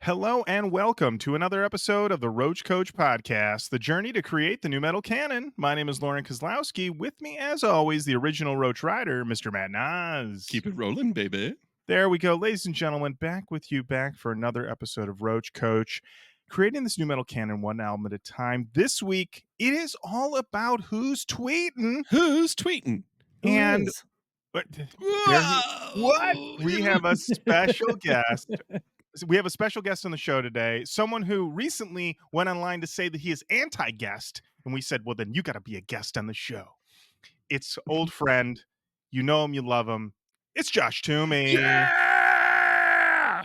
Hello and welcome to another episode of the Roach Coach Podcast, the journey to create the nu metal canon. My name is Lauren Kozlowski. With me, as always, the original Roach Rider, Mr. Matt Naas. Keep it rolling, baby. There we go, ladies and gentlemen, back for another episode of Roach Coach, creating this nu metal canon one album at a time. This week, it is all about who's tweeting. Who's tweeting? And what? We have a special guest. We have a special guest on the show today, someone who recently went online to say that he is anti-guest, and we said, well, then you got to be a guest on the show. It's old friend. You know him, you love him. It's Josh Toomey. Yeah!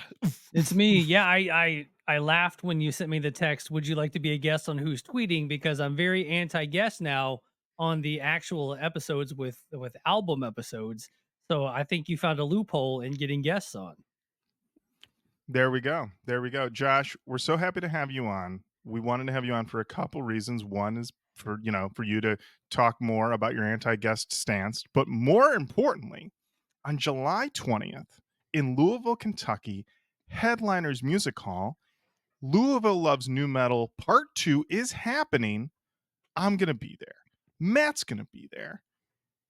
It's me. Yeah, I laughed when you sent me the text, would you like to be a guest on Who's Tweeting? Because I'm very anti-guest now on the actual episodes with album episodes. So I think you found a loophole in getting guests on. There we go. Josh, we're so happy to have you on. We wanted to have you on for a couple reasons. One is for you to talk more about your anti-guest stance, but more importantly, on July 20th in Louisville, Kentucky, Headliners Music Hall, Louisville Loves Nu Metal Part 2 is happening. I'm going to be there. Matt's going to be there.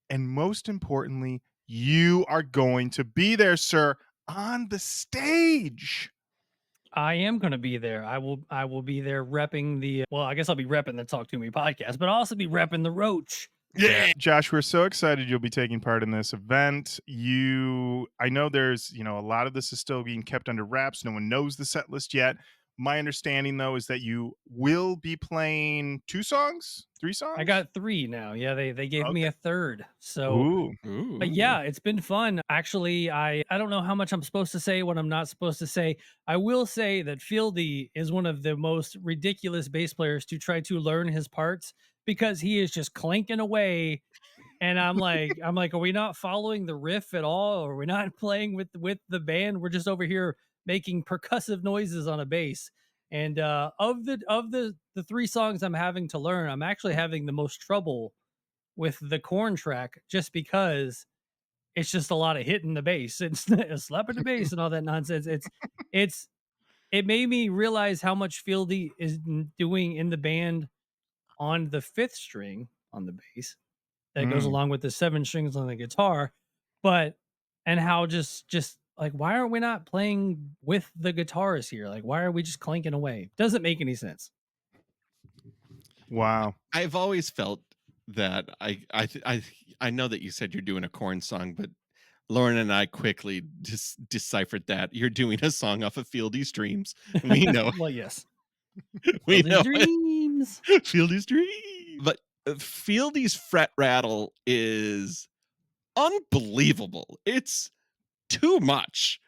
And most importantly, you are going to be there, sir, on the stage. I am going to be there. I will be there repping I guess I'll be repping the Talk To Me podcast, but I'll also be repping the Roach. Yeah. Josh, we're so excited you'll be taking part in this event. I know there's, a lot of this is still being kept under wraps. No one knows the set list yet. My understanding, though, is that you will be playing 3 songs? I got 3 now. Yeah, they gave me a third. So, Ooh. But yeah, it's been fun. Actually, I don't know how much I'm supposed to say, what I'm not supposed to say. I will say that Fieldy is one of the most ridiculous bass players to try to learn his parts because he is just clanking away. And I'm like, are we not following the riff at all? Or are we not playing with the band? We're just over here making percussive noises on a bass. And of the 3 songs I'm having to learn, I'm actually having the most trouble with the Corn track just because it's just a lot of hitting the bass and slapping the bass and all that nonsense. It made me realize how much Fieldy is doing in the band on the 5th string on the bass that goes along with the 7 strings on the guitar, and how just like, why are we not playing with the guitars here? Like, why are we just clanking away? Doesn't make any sense. Wow. I've always felt that I know that you said you're doing a Korn song, but Lauren and I quickly deciphered that you're doing a song off of Fieldy's Dreams. We know. Well, yes. We know Dreams. Fieldy's Dreams. But Fieldy's fret rattle is unbelievable. It's too much.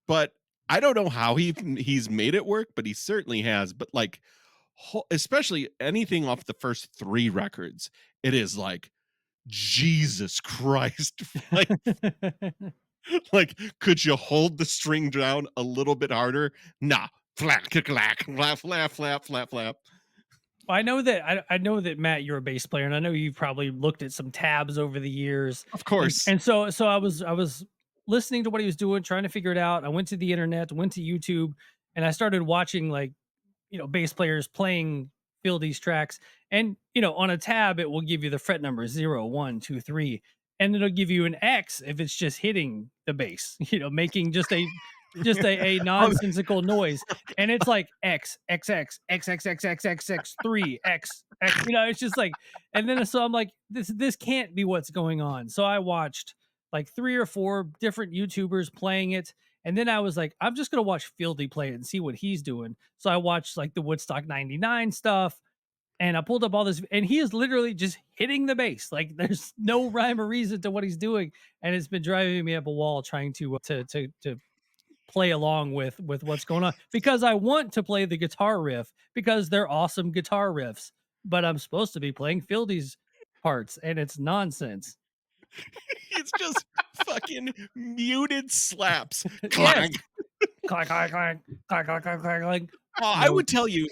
But I don't know how he's made it work, but he certainly has. But like, especially anything off the first 3 records, it is like, Jesus Christ. Like, could you hold the string down a little bit harder? Nah. Flap, clack, flap, flap, flap, flap, flap. I know that Matt, you're a bass player, and I know you've probably looked at some tabs over the years. Of course. And so I was listening to what he was doing, trying to figure it out. I went to the internet, went to YouTube, and I started watching bass players playing Fieldy's tracks. And on a tab, it will give you the fret numbers 0, 1, 2, 3, and it'll give you an X if it's just hitting the bass, making just a nonsensical noise. And it's like X, X, X, X, X, X, X, X, X, 3, X, X, it's just like, and then so I'm like, this can't be what's going on. So I watched like 3 or 4 different YouTubers playing it. And then I was like, I'm just going to watch Fieldy play it and see what he's doing. So I watched like the Woodstock 99 stuff, and I pulled up all this, and he is literally just hitting the bass. Like, there's no rhyme or reason to what he's doing. And it's been driving me up a wall trying to play along with what's going on, because I want to play the guitar riff because they're awesome guitar riffs, but I'm supposed to be playing Fieldy's parts, and it's nonsense. It's just fucking muted slaps. Clank. Clank, clank, clank, clank, clank, clank, clank. I would tell you,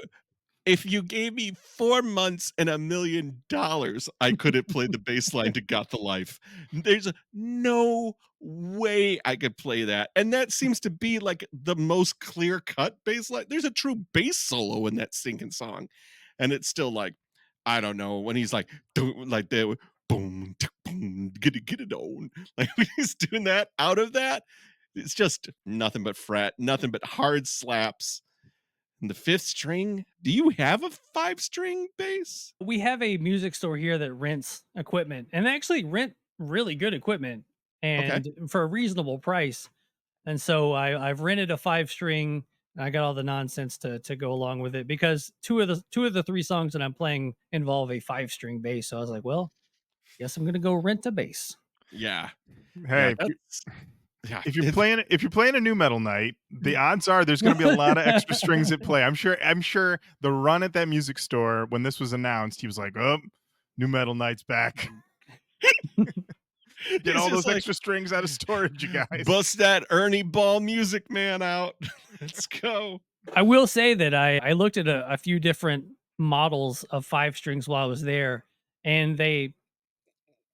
if you gave me 4 months and $1 million, I couldn't play the bass line to Got the Life. There's no way I could play that. And that seems to be like the most clear-cut bass line. There's a true bass solo in that stinking song. And it's still like, I don't know, when he's like, like the boom, boom, get it on. Like when he's doing that out of that, it's just nothing but fret, nothing but hard slaps. And the 5th string, do you have a 5-string bass? We have a music store here that rents equipment, and they actually rent really good equipment and for a reasonable price. And so I've rented a 5-string. I got all the nonsense to go along with it because two of the 3 songs that I'm playing involve a 5-string bass. So I was like, well, guess I'm gonna go rent a bass. Yeah. Hey, Yeah, if you're playing a nu metal night, the odds are there's going to be a lot of extra strings at play. I'm sure the run at that music store when this was announced, he was like, "Oh, nu metal night's back." Get all those extra strings out of storage, you guys. Bust that Ernie Ball Music Man out. Let's go. I will say that I looked at a few different models of 5 strings while I was there, and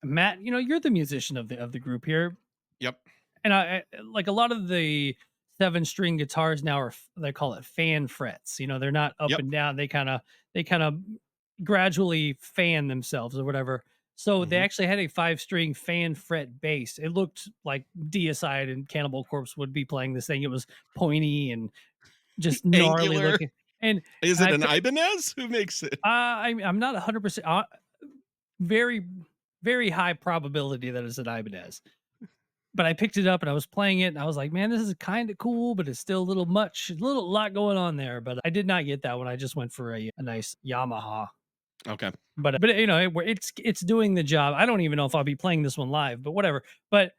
Matt, you're the musician of the group here. Yep. And I like a lot of the 7-string guitars now they call it fan frets. They're not up and down. They kind of gradually fan themselves or whatever. So they actually had a 5-string fan fret bass. It looked like Deicide and Cannibal Corpse would be playing this thing. It was pointy and just gnarly Angular. looking. And is it an Ibanez? Who makes it? I'm not 100%. Very, very high probability that it's an Ibanez. But I picked it up and I was playing it and I was like, man, this is kind of cool, but it's still a little much, lot going on there. But I did not get that one. I just went for a nice Yamaha. Okay. But it's doing the job. I don't even know if I'll be playing this one live, but whatever. But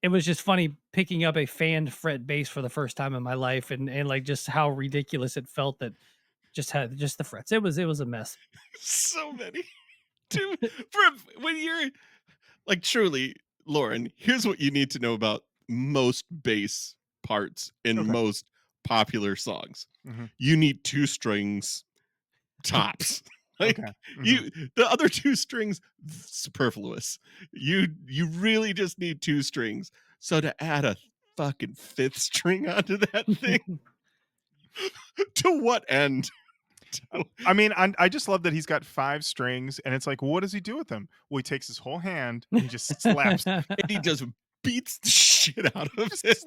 it was just funny picking up a fan fret bass for the first time in my life and like just how ridiculous it felt that just had just the frets. It was a mess. So many. Dude, when you're like truly, Lauren, here's what you need to know about most bass parts in most popular songs. You need 2 strings tops. Like the other 2 strings superfluous. You really just need 2 strings. So to add a fucking 5th string onto that thing, to what end? I mean, I just love that he's got 5 strings, and it's like, well, what does he do with them? Well, he takes his whole hand and he just slaps, and he just beats the shit out of it.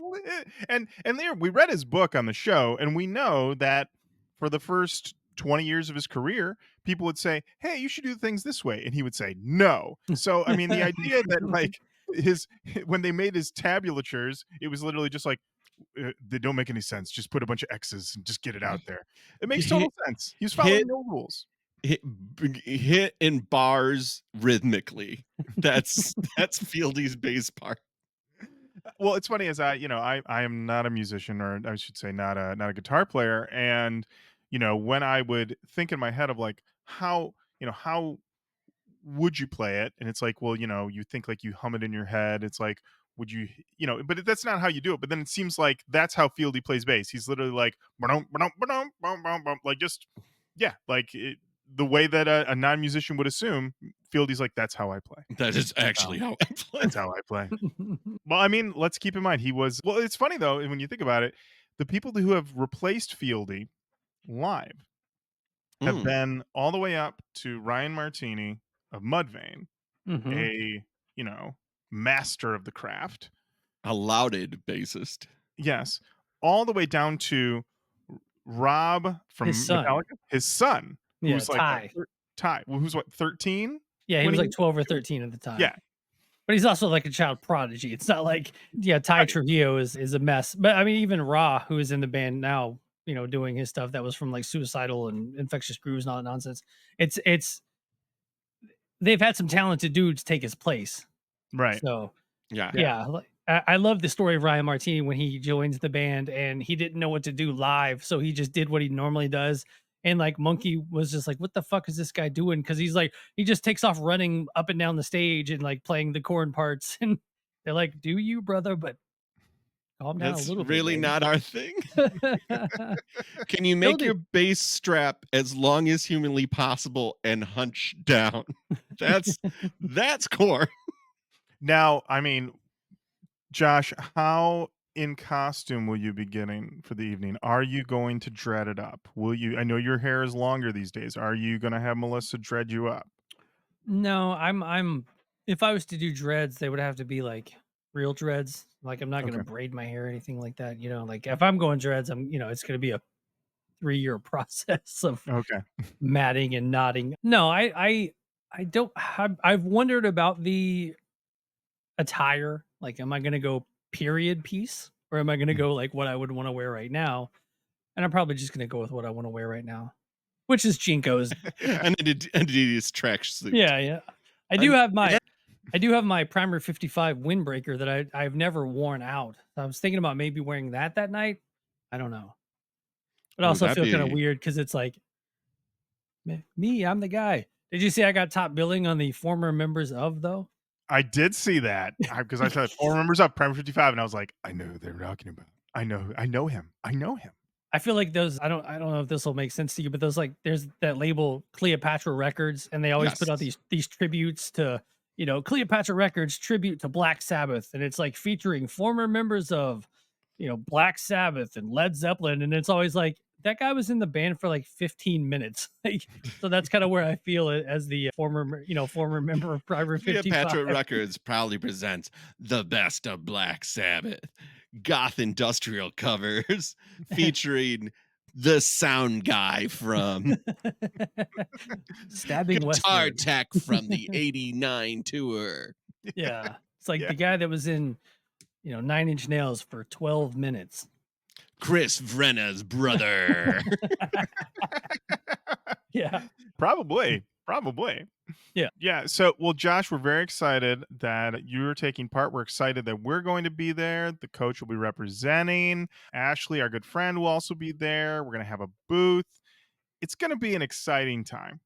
And there, we read his book on the show, and we know that for the first 20 years of his career, people would say, "Hey, you should do things this way," and he would say, "No." So, I mean, the idea that like when they made his tablatures, it was literally just like, they don't make any sense. Just put a bunch of X's and just get it out there. It makes total sense. He's following no rules. Hit in bars rhythmically. That's Fieldy's bass part. Well, it's funny as I am not a musician, or I should say not a guitar player. And, when I would think in my head of like, how would you play it? And it's like, well, you think like you hum it in your head. It's like, would you, but that's not how you do it. But then it seems like that's how Fieldy plays bass. He's literally like, like just, yeah, like the way that a non-musician would assume. Fieldy's like, that's how I play. That is actually how I play. That's how I play. Well, I mean, let's keep in mind well, it's funny though, when you think about it, the people who have replaced Fieldy live have been all the way up to Ryan Martini of Mudvayne, a master of the craft, a lauded bassist. Yes, all the way down to Rob from Metallica, his son, who's like Ty, who's what, 13? Yeah, he was like 12 or 13 at the time. Yeah, but he's also like a child prodigy. It's not like Ty Trujillo is a mess. But I mean, even Ra, who is in the band now, doing his stuff that was from like Suicidal and Infectious Grooves and all that nonsense. It's they've had some talented dudes take his place. Right. So yeah. I love the story of Ryan Martini when he joins the band and he didn't know what to do live, so he just did what he normally does. And like Monkey was just like, what the fuck is this guy doing? Because he's like, he just takes off running up and down the stage and like playing the corn parts. And they're like, do you, brother? But calm down a That's little really bit. not our thing. Not. Can you make Fieldy- your base strap as long as humanly possible and hunch down? That's core. Now, I mean, Josh, how in costume will you be getting for the evening? Are you going to dread it up? Will you? I know your hair is longer these days. Are you going to have Melissa dread you up? No, I'm if I was to do dreads, they would have to be like real dreads. Like I'm not gonna Okay. braid my hair or anything like that. Like if I'm going dreads, it's gonna be a 3-year process of Okay. matting and knotting. No, I don't have. I've wondered about the attire. Like, am I gonna go period piece or am I gonna go like what I would want to wear right now? And I'm probably just gonna go with what I want to wear right now, which is Jinko's. An Adidas tracksuit. Yeah. I do have my Primer 55 windbreaker that I've never worn out. So I was thinking about maybe wearing that night. I don't know. But I Ooh, also that'd feel kind of be- weird because it's like me, I'm the guy. Did you see I got top billing on the former members of though? I did see that because I said 4 members up, Prime 55, and I was like, I know who they're talking about. I know him. I know him. I feel like those. I don't know if this will make sense to you, but those like there's that label Cleopatra Records, and they always put out Yes. these tributes to Cleopatra Records tribute to Black Sabbath, and it's like featuring former members of Black Sabbath and Led Zeppelin, and it's always like that guy was in the band for like 15 minutes. Like, so that's kind of where I feel it as the former member of Private 55. Cleopatra Records proudly presents the best of Black Sabbath goth industrial covers featuring the sound guy from Stabbing Guitar Westward. Tech from the 89 tour. Yeah. It's like Yeah. the guy that was in, 9 Inch Nails for 12 minutes. Chris Vrenna's brother. Yeah. Probably. Yeah. Yeah. So, well, Josh, we're very excited that you're taking part. We're excited that we're going to be there. The coach will be representing. Ashley, our good friend, will also be there. We're going to have a booth. It's going to be an exciting time.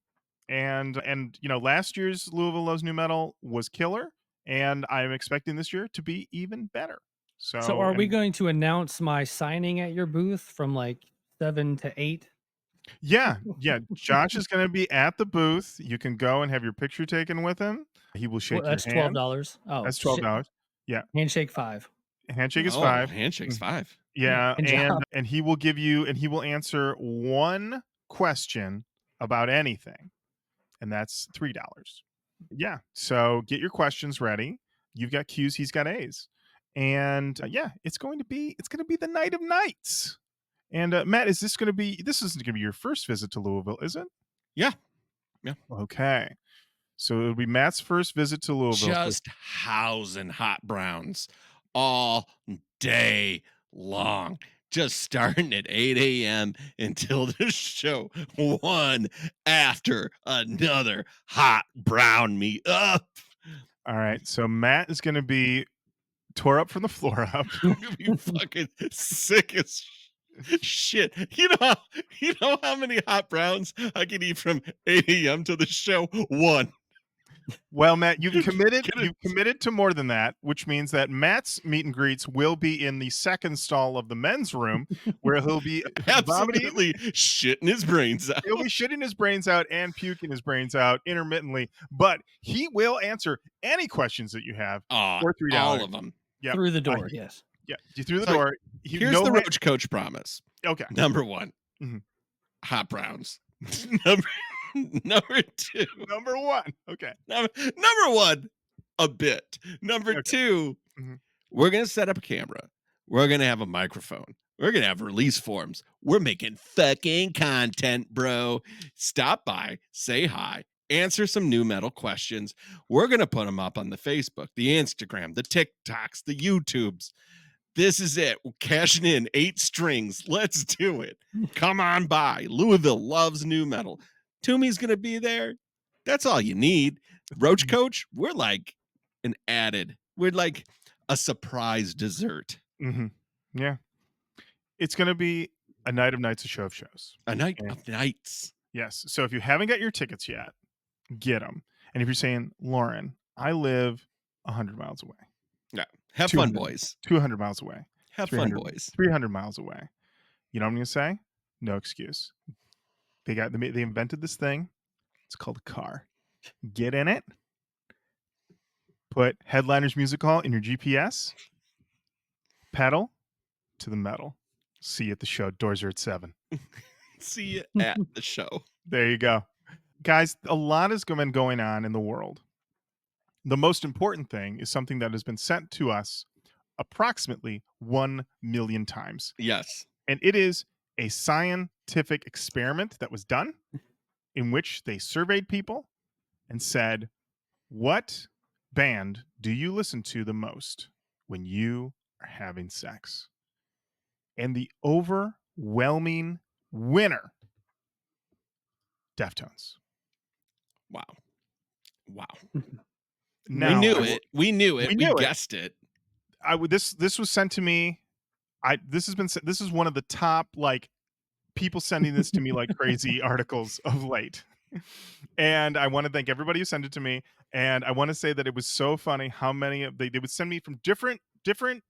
And last year's Louisville Loves Nu Metal was killer, and I'm expecting this year to be even better. So are we going to announce my signing at your booth from like 7 to 8? Yeah. Josh is going to be at the booth. You can go and have your picture taken with him. He will shake That's your hand. $12. Oh, That's $12. Yeah. Handshake 5. Handshake is $5. Handshake's $5. Yeah, Good job. and he will give you and he will answer one question about anything, and that's $3. Yeah. So get your questions ready. You've got Q's, he's got A's. And it's going to be the night of nights. And Matt, this isn't going to be your first visit to Louisville, is it? Yeah. Okay. So it'll be Matt's first visit to Louisville. Just housing hot browns all day long. Just starting at 8 a.m. until the show, one after another. Hot brown me up. All right. So Matt is going to be tore up from the floor up. You'll be fucking sick as shit. You know how many hot browns I can eat from 8 a.m. to the show? One. Well, Matt, you've committed to more than that, which means that Matt's meet and greets will be in the second stall of the men's room, where he'll be vomiting. Absolutely shitting his brains out. He'll be shitting his brains out and puking his brains out intermittently, but he will answer any questions that you have for $3. All of them. Yep. Through the door, yes. Yeah, through the So, door. Here's the Roach Coach promise. Okay. Number one, Mhm. hot browns. Number two. Number one. Okay. Number one, a bit. Number Okay. two, Mhm. we're going to set up a camera. We're going to have a microphone. We're going to have release forms. We're making fucking content, bro. Stop by, say hi, answer some nu metal questions. We're going to put them up on the Facebook, the Instagram, the TikToks, the YouTubes. This is it. We're cashing in 8 strings. Let's do it. Come on by. Louisville Loves Nu Metal. Toomey's going to be there. That's all you need. Roach Coach, we're like we're like a surprise dessert. Mm-hmm. Yeah. It's going to be a night of nights, a show of shows. A night of nights. Yes. So if you haven't got your tickets yet, get them. And if you're saying, Lauren, I live 100 miles away. Yeah. Have fun, 200 boys. 200 miles away. Have fun, boys. 300 miles away. You know what I'm going to say? No excuse. They invented this thing. It's called a car. Get in it. Put Headliners Music Hall in your GPS. Pedal to the metal. See you at the show. Doors are at 7. See you at the show. There you go. Guys, a lot has been going on in the world. The most important thing is something that has been sent to us approximately 1 million times. Yes. And it is a scientific experiment that was done in which they surveyed people and said, what band do you listen to the most when you are having sex? And the overwhelming winner, Deftones. Wow. Now, We knew it. We guessed it. This was sent to me. This is one of the top people sending this to me like crazy articles of late. And I want to thank everybody who sent it to me. And I want to say that it was so funny how many they would send me from different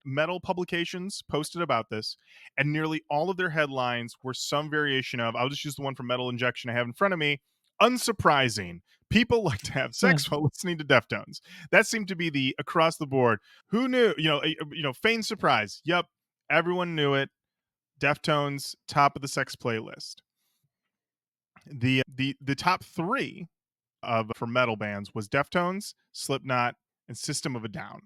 metal publications posted about this, and nearly all of their headlines were some variation of, I'll just use the one from Metal Injection I have in front of me. Unsurprising. People like to have sex while listening to Deftones. That seemed to be the across the board. Who knew? Feigned surprise. Yep, everyone knew it. Deftones, top of the sex playlist. The top 3 for metal bands was Deftones, Slipknot, and System of a Down.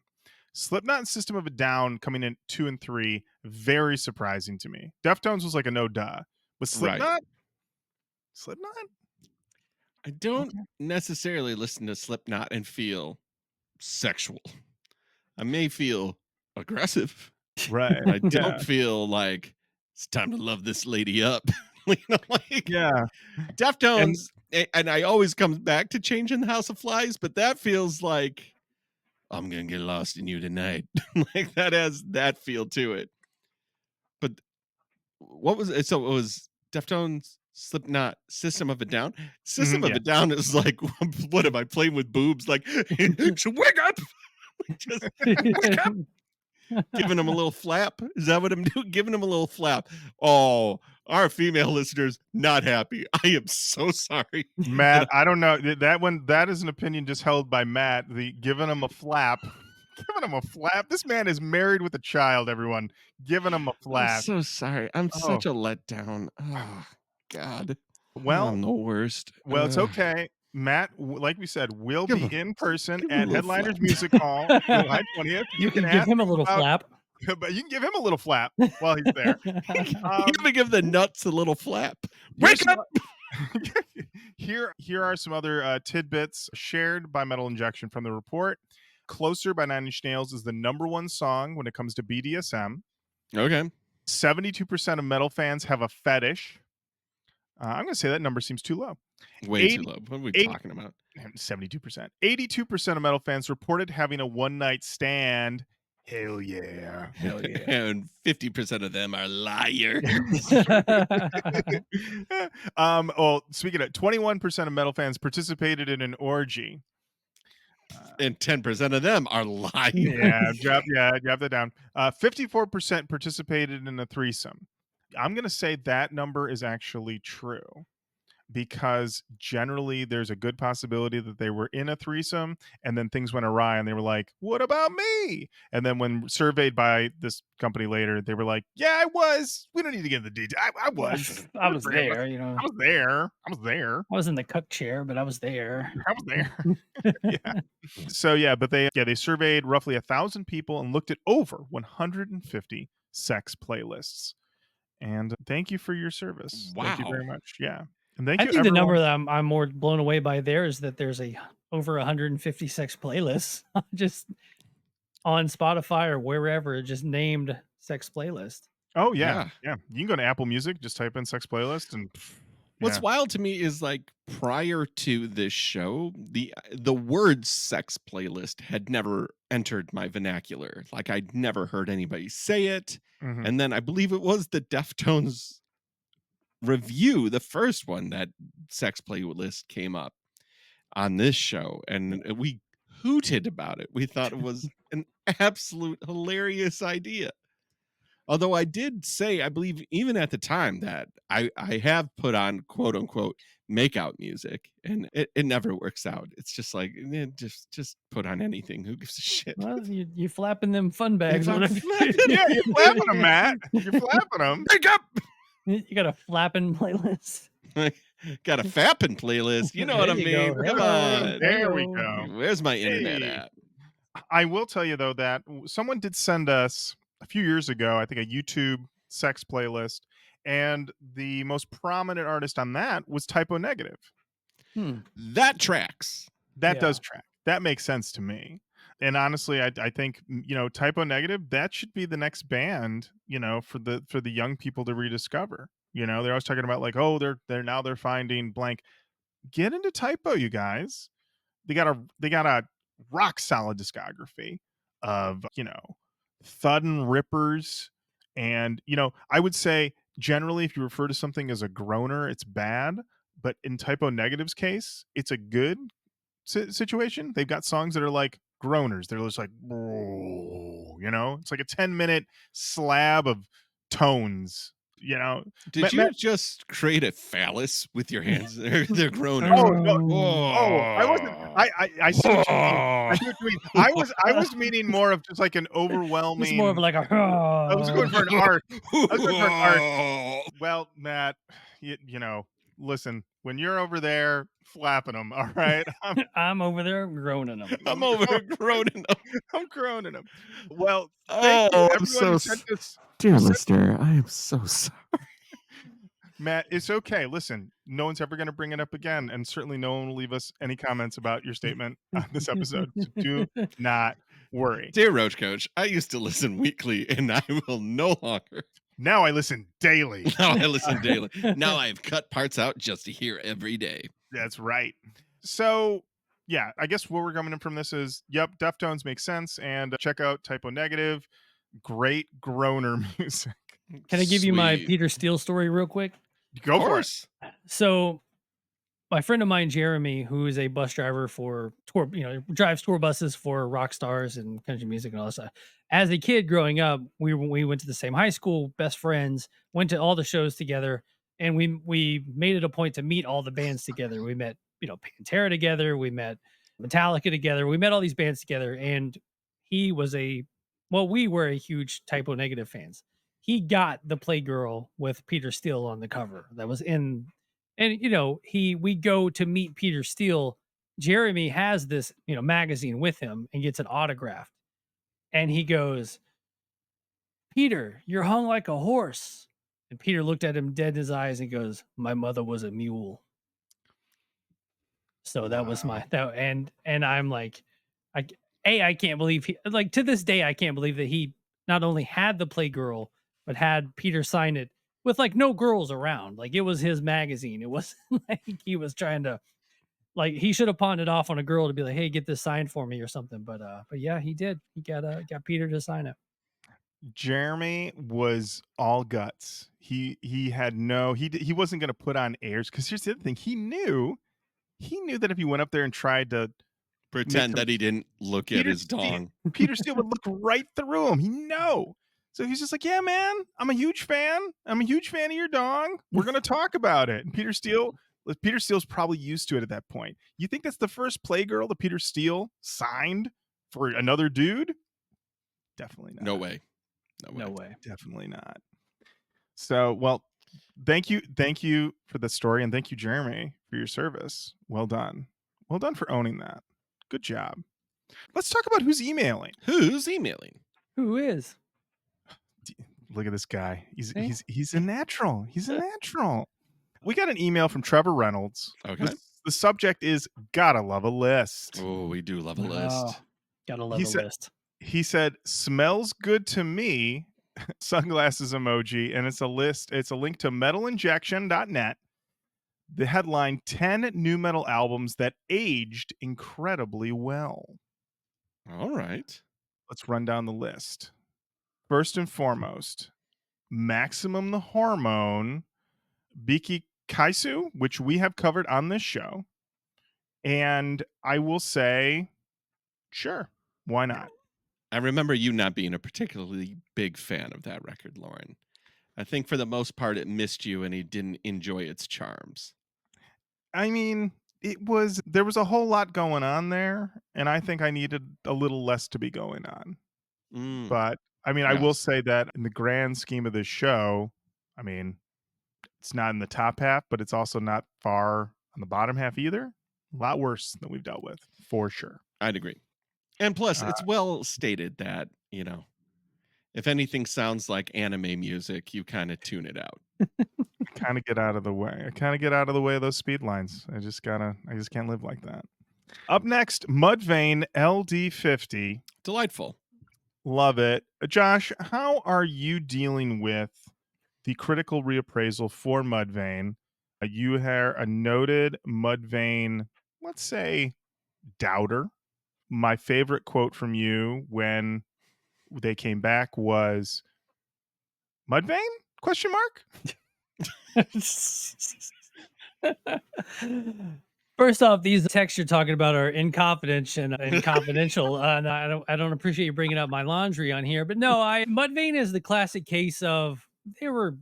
Slipknot and System of a Down coming in 2 and 3, very surprising to me. Deftones was like a no duh. Was Slipknot? Right. Slipknot? I don't necessarily listen to Slipknot and feel sexual. I may feel aggressive. Right. I don't feel like it's time to love this lady up. Deftones, and I always come back to Changing the House of Flies, but that feels like I'm gonna get lost in you tonight. Like that has that feel to it. But what was it? So it was Deftones, Slipknot, System of a Down. System of a Down is like, what am I playing with boobs? Like, wake up! Just wake up! Giving them a little flap. Is that what I'm doing? Giving them a little flap. Oh, our female listeners not happy. I am so sorry, Matt. I don't know that one. That is an opinion just held by Matt. The giving him a flap. Giving him a flap. This man is married with a child. Everyone giving him a flap. I'm so sorry. I'm such a letdown. Oh God. Well, I'm the worst. Well, it's okay. Matt, like we said, will be in person give at him a little Headliners flap. Music Hall July 20th. You can give him a little flap. But you can give him a little flap while he's there. You can give the nuts a little flap. Wake up! Here are some other tidbits shared by Metal Injection from the report. Closer by 9 Inch Nails is the #1 song when it comes to BDSM. Okay. 72% of metal fans have a fetish. I'm going to say that number seems too low. Way too low. What are we talking about? 72%. 82% of metal fans reported having a one-night stand. Hell yeah. Hell yeah. And 50% of them are liars. Well, speaking of 21% of metal fans participated in an orgy. And 10% of them are liars. Drop that down. 54% participated in a threesome. I'm going to say that number is actually true, because generally there's a good possibility that they were in a threesome and then things went awry and they were like, what about me? And then when surveyed by this company later, they were like, yeah, I was. We don't need to get into the detail. I was. I was there, you know. I was there. I was in the cook chair, but I was there. I was there. Yeah. So yeah, but they surveyed roughly 1,000 people and looked at over 150 sex playlists. And thank you for your service. Wow. Thank you very much. Yeah. And thank I you, think everyone. the number that I'm more blown away by there is that there's over 150 sex playlists just on Spotify or wherever, just named sex playlist. Oh yeah. You can go to Apple Music, just type in sex playlist, and what's wild to me is, like, prior to this show, the word sex playlist had never entered my vernacular. Like, I'd never heard anybody say it. Mm-hmm. And then I believe it was the Deftones review, the first one, that sex playlist came up on this show, and we hooted about it. We thought it was an absolute hilarious idea. Although I did say, I believe even at the time that I have put on quote unquote makeout music, and it never works out. It's just like just put on anything. Who gives a shit? Well, you flapping them fun bags. If or I'm whatever. flapping- Yeah, you're flapping them, Matt. You're flapping them. Wake up! You got a flapping playlist. Got a fapping playlist. You know what I There you mean? go. Come Hello. on. There we Hello. go. Where's my internet Hey. at? I will tell you though that someone did send us a few years ago, I think, a YouTube sex playlist, and the most prominent artist on that was Typo Negative. That tracks. That Yeah. does track. That makes sense to me. And honestly, I think, you know, Typo Negative, that should be the next band, you know, for the young people to rediscover. You know, they're always talking about like, oh, they're finding blank. Get into Typo, you guys. They got a rock solid discography of, you know, thud and rippers. And, you know, I would say generally if you refer to something as a groaner, it's bad. But in Typo Negative's case, it's a good situation. They've got songs that are like groaners. They're just like, you know, it's like a 10-minute slab of tones. You know, Did you just create a phallus with your hands? They're groaners. Oh no! I wasn't. I see what you mean. I see what you mean. I was meaning more of just like an overwhelming. It's more of like a. I was going for an arc. I was going for an arc. Well, Matt, you know, listen. When you're over there flapping them, all right. I'm over there groaning them. I'm over groaning them. I'm groaning them. Well, thank you, everyone who sent this. Dear listener, I am so sorry. Matt, it's okay. Listen, no one's ever going to bring it up again, and certainly no one will leave us any comments about your statement on this episode. So do not worry. Dear Roach Coach, I used to listen weekly, and I will no longer. Now I listen daily. Now I listen daily. Now I've cut parts out just to hear every day. That's right. So, yeah, I guess where we're coming from this is, yep, Deftones makes sense, and check out Typo Negative. Great groaner music. Can I give you my Sweet. Peter Steele story real quick? Go Of for it. course. So, my friend of mine, Jeremy, who is a bus driver for tour, you know, drives tour buses for rock stars and country music and all that stuff. As a kid growing up, we went to the same high school, best friends, went to all the shows together, and we made it a point to meet all the bands together. We met, you know, Pantera together, we met Metallica together, we met all these bands together, and we were a huge Typo Negative fans. He got the Playgirl with Peter Steele on the cover. That was in, and you know, we go to meet Peter Steele. Jeremy has this, you know, magazine with him and gets it autographed. And he goes, "Peter, you're hung like a horse." And Peter looked at him dead in his eyes and goes, "My mother was a mule." So that was and I'm like, I can't believe like to this day, I can't believe that he not only had the Playgirl, but had Peter sign it with like no girls around. Like it was his magazine. It wasn't like he was trying to, like he should have pawned it off on a girl to be like, "Hey, get this signed for me" or something. But yeah, he did. He got Peter to sign it. Jeremy was all guts. He wasn't going to put on airs, because here's the other thing. He knew that if he went up there and tried to Pretend that he didn't look at his dong. Peter Steele would look right through him. He know. So he's just like, "Yeah, man, I'm a huge fan. I'm a huge fan of your dong. We're going to talk about it." And Peter Steele's probably used to it at that point. You think that's the first Playgirl that Peter Steele signed for another dude? Definitely not. No way. No way. Definitely not. So, well, thank you for the story, and thank you, Jeremy, for your service. Well done for owning that. Good job. Let's talk about who's emailing. Who's emailing? Who is? Look at this guy. He's Thanks. he's a natural. He's a natural. We got an email from Trevor Reynolds. Okay. The subject is "Gotta love a list." Oh, we do love a Oh, list. gotta love He a said- list. He said, "Smells good to me." Sunglasses emoji, and it's a list. It's a link to metalinjection.net. The headline: 10 nu metal albums that aged incredibly well. All right. Let's run down the list. First and foremost, Maximum the Hormone, Biki Kaisu, which we have covered on this show. And I will say, sure, why not? I remember you not being a particularly big fan of that record, Lauren. I think for the most part it missed you and he didn't enjoy its charms. I mean, there was a whole lot going on there, and I think I needed a little less to be going on. Mm, But I mean, I will yes, say that in the grand scheme of this show, I mean, it's not in the top half, but it's also not far on the bottom half either. A lot worse than we've dealt with, for sure. I'd agree. And plus, Uh, it's well stated that, if anything sounds like anime music, you kind of tune it out. kind of get out of the way. I kind of get out of the way of those speed lines. I just can't live like that. Up next, Mudvayne LD50. Delightful. Love it. Josh, how are you dealing with the critical reappraisal for Mudvayne? You are a noted Mudvayne, let's say, doubter. My favorite quote from you when they came back was Mudvayne? Question mark? First off, these texts you're talking about are in confidence and confidential. And I don't appreciate you bringing up my laundry on here, but no, Mudvayne is the classic case of they were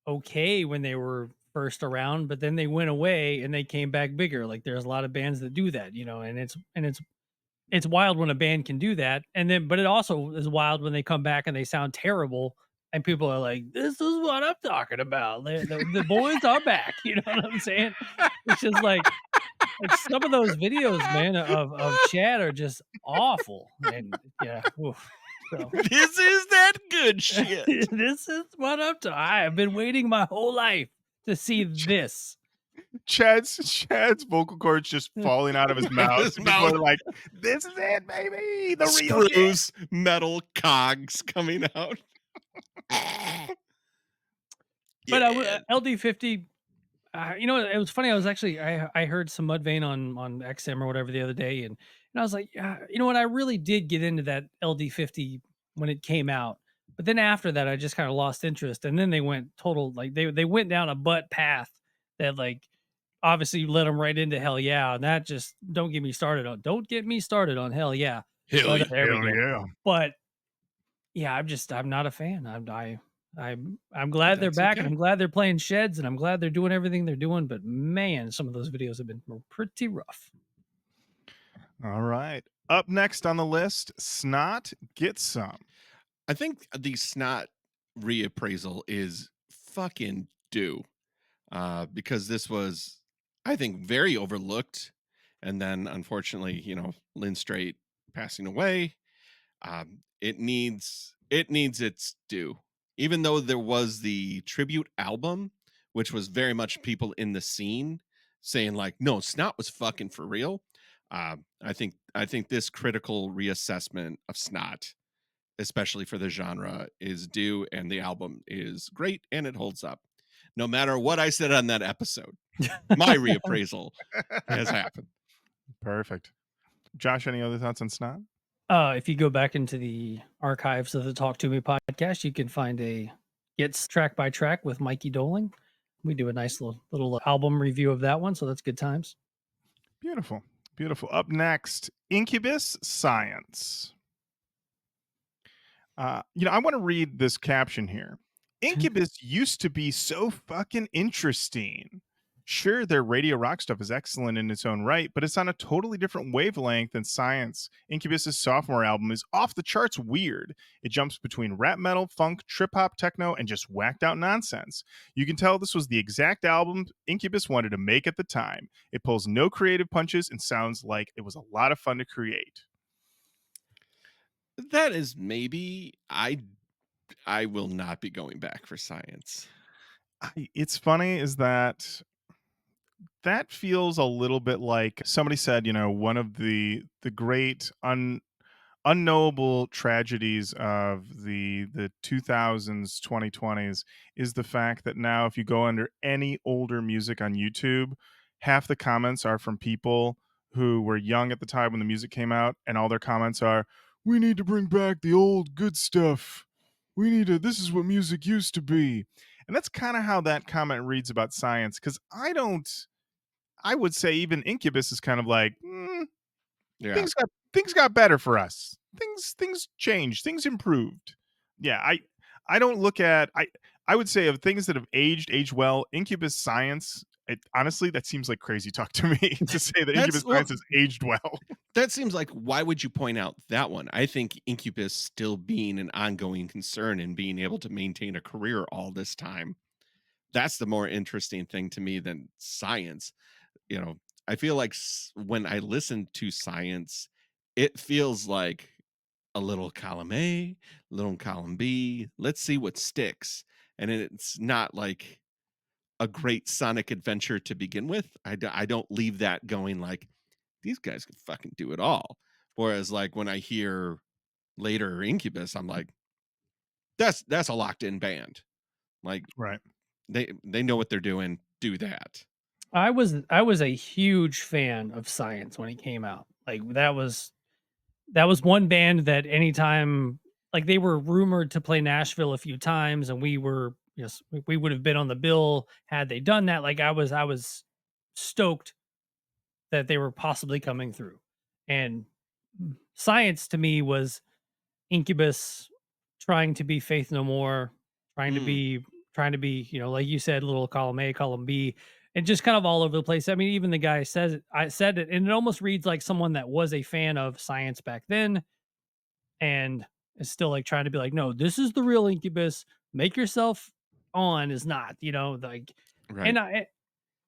okay when they were first around, but then they went away and they came back bigger. Like there's a lot of bands that do that, and it's wild when a band can do that. And then, but it also is wild when they come back and they sound terrible. And people are like, "This is what I'm talking about. The boys are back." You know what I'm saying? It's just like some of those videos, man, of Chad are just awful. And yeah, oof. So This is that good shit. this is what I have been waiting my whole life to see this. Chad's vocal cords just falling out of his mouth. His People mouth. are like, "This is it, baby! The real shit." Screws, metal cogs coming out. But Yeah. LD50, it was funny. I heard some Mudvayne on XM or whatever the other day, and I was like, you know what? I really did get into that LD50 when it came out, but then after that, I just kind of lost interest, and then they went total like they went down a butt path that like obviously led them right into Hell Yeah, and that just don't get me started on Hell Yeah. Hell But yeah. there we Hell go. yeah. But yeah, I'm not a fan. I'm glad they're That's back, okay. and I'm glad they're playing sheds, and I'm glad they're doing everything they're doing. But man, some of those videos have been pretty rough. All right. Up next on the list, Snot Get Some. I think the Snot reappraisal is fucking due. Because this was, I think, very overlooked. And then unfortunately, Lynn Straight passing away. It needs its due. Even though there was the tribute album, which was very much people in the scene saying like, no, Snot was fucking for real. I think this critical reassessment of Snot, especially for the genre, is due, and the album is great and it holds up. No matter what I said on that episode, my reappraisal has happened. Perfect. Josh, any other thoughts on Snot? If you go back into the archives of the Talk to Me podcast, you can find a Gets track by track with Mikey Doling. We do a nice little album review of that one, so that's good times. Beautiful. Beautiful. Up next, Incubus Science. I want to read this caption here. Incubus used to be so fucking interesting. Sure, their radio rock stuff is excellent in its own right, but it's on a totally different wavelength than Science. Incubus's sophomore album is off the charts weird. It jumps between rap metal, funk, trip hop, techno, and just whacked out nonsense. You can tell this was the exact album Incubus wanted to make at the time. It pulls no creative punches and sounds like it was a lot of fun to create. That is maybe I will not be going back for Science. It's funny is that feels a little bit like somebody said, one of the great unknowable tragedies of the 2000s 2020s is the fact that now if you go under any older music on YouTube, half the comments are from people who were young at the time when the music came out, and all their comments are, we need to bring back the old good stuff, this is what music used to be. And that's kind of how that comment reads about Science, because I would say even Incubus is kind of like, Yeah. things got better for us. Things changed. Things improved. Yeah, I don't look at I would say of things that have aged well. Incubus Science. Honestly, that seems like crazy talk to me to say that Incubus Science has aged well. That seems like, why would you point out that one? I think Incubus still being an ongoing concern and being able to maintain a career all this time. That's the more interesting thing to me than science. You know, I feel like when I listen to science, it feels like a little column A, little column B. Let's see what sticks. And it's not like a great sonic adventure to begin with. I don't leave that going like, these guys can fucking do it all. Whereas like when I hear later Incubus, I'm like, that's a locked in band. Like Right. they know what they're doing. Do that. I was a huge fan of Science when it came out. Like that was one band that anytime, like, they were rumored to play Nashville a few times, and we were, yes, we would have been on the bill had they done that. Like, I was stoked that they were possibly coming through. And Science to me was Incubus trying to be Faith No More, trying to Mm, be like you said, little column A, column B, and just kind of all over the place. I mean, even the guy says it. I said it, and it almost reads like someone that was a fan of Science back then, and is still like trying to be like, no, this is the real Incubus. Make yourself on is not, like, right. and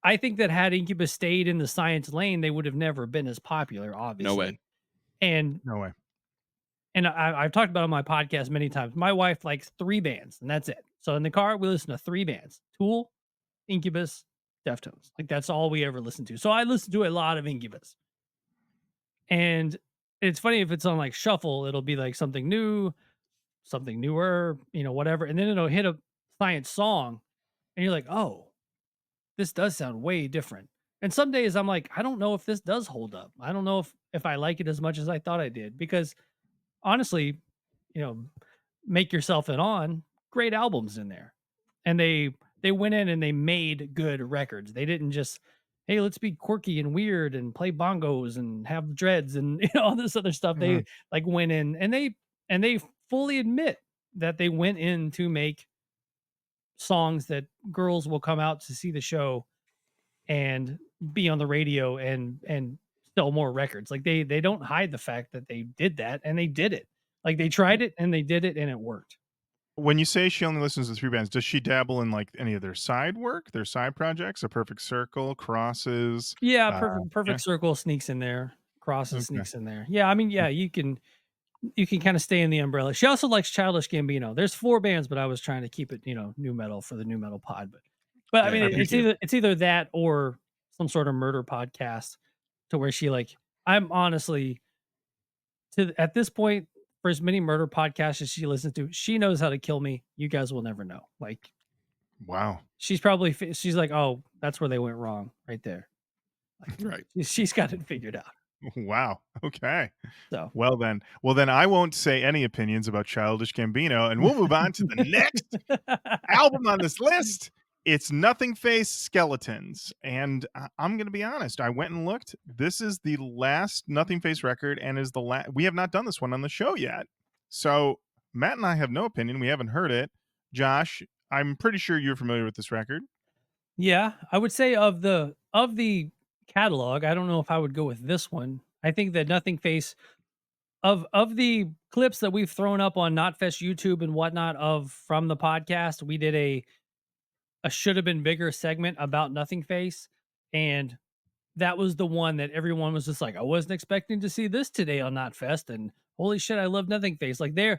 I think that had Incubus stayed in the Science lane, they would have never been as popular, No way. obviously. And No way. I've talked about it on my podcast many times. My wife likes 3 bands, and that's it. So in the car, we listen to 3 bands: Tool, Incubus, Deftones. Like, that's all we ever listen to. So I listen to a lot of Incubus. And it's funny, if it's on like shuffle, it'll be like something new, something newer, whatever. And then it'll hit a Science song, and you're like, oh, this does sound way different. And some days I'm like, I don't know if this does hold up. I don't know if I like it as much as I thought I did, because honestly, you know, Make Yourself It On, great albums in there. And they went in and they made good records. They didn't just, hey, let's be quirky and weird and play bongos and have dreads and all this other stuff. Mhm. They like went in and they fully admit that they went in to make songs that girls will come out to see the show and be on the radio and sell more records. Like, they don't hide the fact that they did that, and they did it. Like, they tried it and they did it and it worked. When you say she only listens to 3 bands, does she dabble in like any of their side work, their side projects, A Perfect Circle, Crosses? Yeah, Uh, yeah. perfect circle sneaks in there. Crosses Okay. sneaks in there. Yeah, I mean, yeah, you can kind of stay in the umbrella. She also likes Childish Gambino. There's 4 bands, but I was trying to keep it, nu metal for the Nu Metal pod. But I Yeah, mean, me it's too. either that or some sort of murder podcast, to where she like, I'm honestly, at this point, for as many murder podcasts as she listens to, she knows how to kill me. You guys will never know. Like, Wow. she's probably she's like, oh, that's where they went wrong, right there. Like, Right. she's got it figured out. Wow. Okay. So Well then I won't say any opinions about Childish Gambino, and we'll move on to the next album on this list. It's Nothingface Skeletons. And I'm going to be honest, I went and looked. This is the last Nothingface record, and is the last. We have not done this one on the show yet. So Matt and I have no opinion. We haven't heard it. Josh, I'm pretty sure you're familiar with this record. yeah, I would say of the catalog, I don't know if I would go with this one. I think that Nothing Face, of the clips that we've thrown up on Notfest YouTube and whatnot of from the podcast, we did a should have been bigger segment about Nothing Face, and that was the one that everyone was just like, I wasn't expecting to see this today on Notfest, and holy shit, I love Nothing Face. Like, they're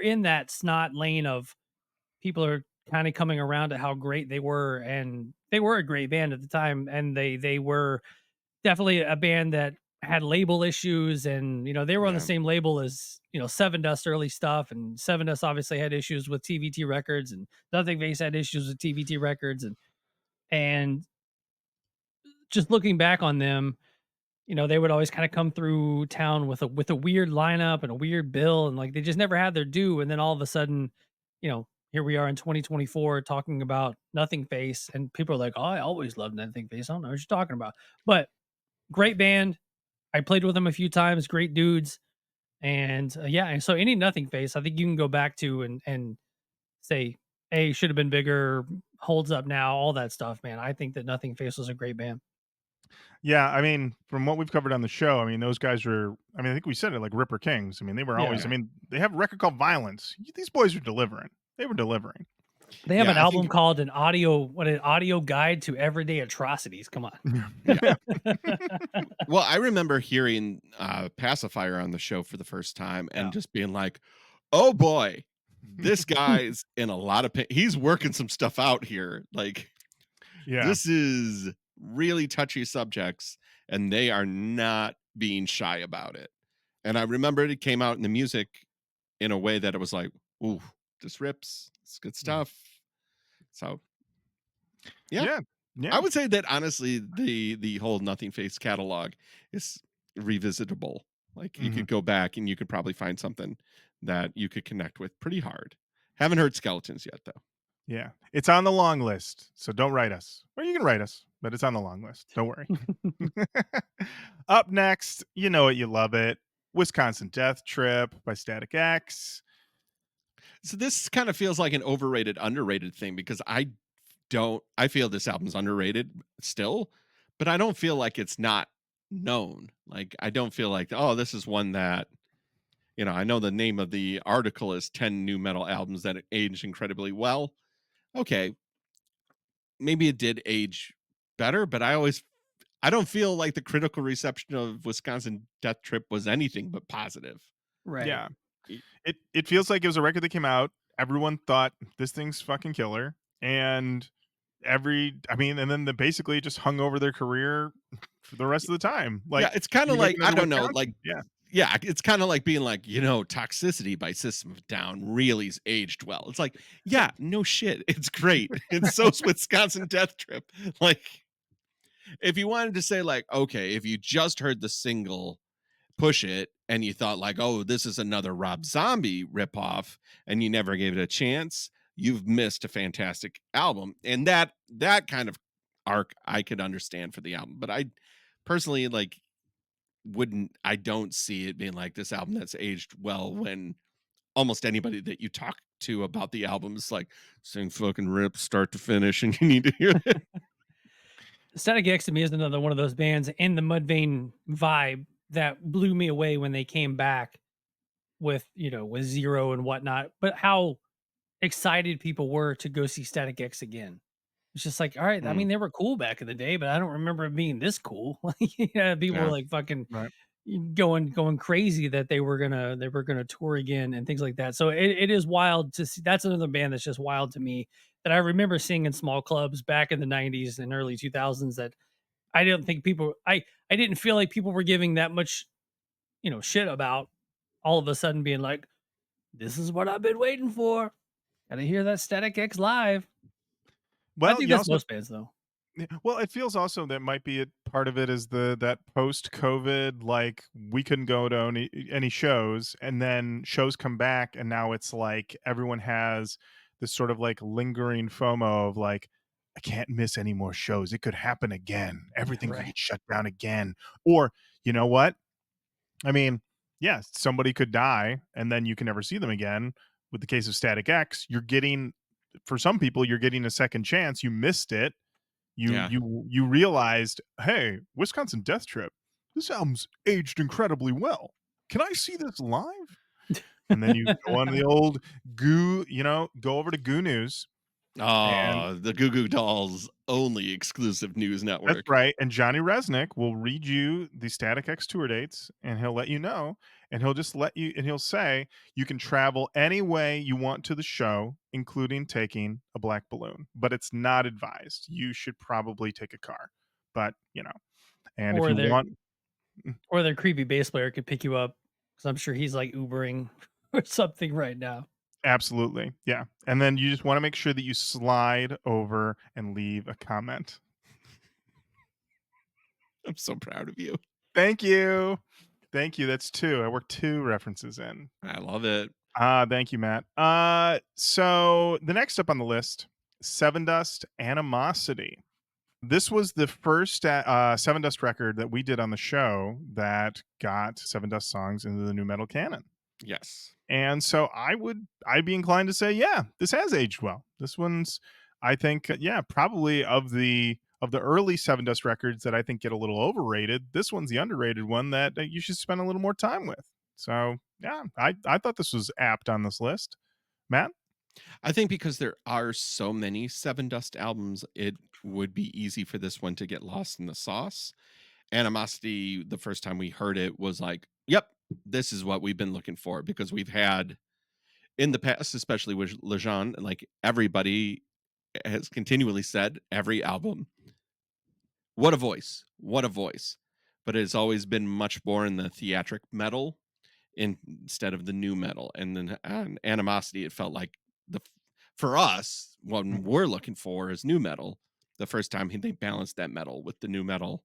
in that snot lane of people are kind of coming around to how great they were, and they were a great band at the time, and they were definitely a band that had label issues, and they were on the Yeah. same label as Sevendust early stuff, and Sevendust obviously had issues with TVT Records, and Nothing Face had issues with TVT Records, and just looking back on them, they would always kind of come through town with a weird lineup and a weird bill, and like they just never had their due. And then all of a sudden, here we are in 2024 talking about Nothing Face, and people are like, "Oh, I always loved Nothing Face. I don't know what you're talking about." But great band, I played with them a few times. Great dudes. And yeah, and so any Nothingface, I think you can go back to and say, hey, should have been bigger, holds up now, all that stuff, man. I think that Nothingface was a great band. Yeah, I mean, from what we've covered on the show, I mean, those guys were. I mean, I think we said it like Ripper Kings. I mean, they were always. Yeah. I mean, they have a record called Violence. These boys are delivering. They were delivering. They have Yeah, an I album think- called an audio guide to everyday atrocities. Come on. Yeah. Well, I remember hearing Pacifier on the show for the first time and Yeah. just being like, oh boy, this guy's in a lot of pain. He's working some stuff out here. Like, Yeah. this is really touchy subjects, and they are not being shy about it. And I remember it came out in the music in a way that it was like, ooh, this rips. It's good stuff. So, yeah. Yeah. Yeah. I would say that honestly, the whole Nothingface catalog is revisitable. Like you could go back and you could probably find something that you could connect with pretty hard. Haven't heard Skeletons yet though. Yeah. It's on the long list. So don't write us. Or you can write us, but it's on the long list. Don't worry. Up next, you know it, you love it. Wisconsin Death Trip by Static X. So this kind of feels like an overrated, underrated thing because I feel this album's underrated still, but I don't feel like it's not known. Like I don't feel like, oh, this is one that, you know, I know the name of the article is 10 nu metal albums that aged incredibly well. Okay, maybe it did age better, but I don't feel like the critical reception of Wisconsin Death Trip was anything but positive. Right. Yeah. It feels like it was a record that came out. Everyone thought this thing's fucking killer. And and then basically just hung over their career for the rest of the time. Like, yeah, it's kind of you like, I recognize don't know, Wisconsin? like, yeah. yeah, it's kind of like being like, you know, Toxicity by System of a Down really's aged well. It's like, yeah, no shit. It's great. And so's Wisconsin Death Trip. Like, if you wanted to say, like, okay, if you just heard the single Push It and you thought, like, oh, this is another Rob Zombie ripoff, and you never gave it a chance, you've missed a fantastic album. And that kind of arc I could understand for the album. But I personally I don't see it being like this album that's aged well when almost anybody that you talk to about the album is like, sing fucking rip start to finish and you need to hear it. Static X to me is another one of those bands in the Mudvayne vibe that blew me away when they came back with, with Zero and whatnot. But how excited people were to go see Static X again. It's just like, all right, I mean, they were cool back in the day, but I don't remember it being this cool. People were like fucking Right. going crazy that they were gonna tour again and things like that. So it is wild to see. That's another band that's just wild to me that I remember seeing in small clubs back in the 90s and early 2000s that I didn't think I didn't feel like people were giving that much, shit about, all of a sudden being like, this is what I've been waiting for. Gotta hear that Static X live. Well, I think you that's also, most bands though. well, it feels also that might be part of it is that post-COVID, like we couldn't go to any shows, and then shows come back, and now it's like everyone has this sort of like lingering FOMO of like, I can't miss any more shows. It could happen again. Everything could Right. get shut down again. Or you know what? I mean, yes, somebody could die, and then you can never see them again. With the case of Static X, for some people, you're getting a second chance. You missed it. Yeah. You realized, hey, Wisconsin Death Trip, this album's aged incredibly well. Can I see this live? And then you go on the old go over to Goo News. Oh, the Goo Goo Dolls only exclusive news network. That's right. And Johnny Resnick will read you the Static X tour dates, and he'll let you know, and he'll say you can travel any way you want to the show, including taking a black balloon, but it's not advised. You should probably take a car, but and Or if you want, Or their creepy bass player could pick you up because I'm sure he's like Ubering or something right now. absolutely. Yeah. And then you just want to make sure that you slide over and leave a comment. I'm so proud of you. Thank you. Thank you. That's two. I worked two references in. I love it. Thank you, Matt. So the next up on the list, Sevendust, Animosity. This was the first Sevendust record that we did on the show that got Sevendust songs into the nu metal canon. Yes. And so I'd be inclined to say, yeah, this has aged well. This one's, I think, yeah, probably of the early Sevendust records that I think get a little overrated. This one's the underrated one that you should spend a little more time with. So yeah, I thought this was apt on this list. Matt? I think because there are so many Sevendust albums, it would be easy for this one to get lost in the sauce. Animosity, the first time we heard it, was like, yep, this is what we've been looking for, because we've had in the past, especially with Lejean, like everybody has continually said, every album, what a voice, what a voice. But it's always been much more in the theatric metal instead of the nu metal. And then Animosity, it felt like for us, what we're looking for is nu metal. The first time they balanced that metal with the nu metal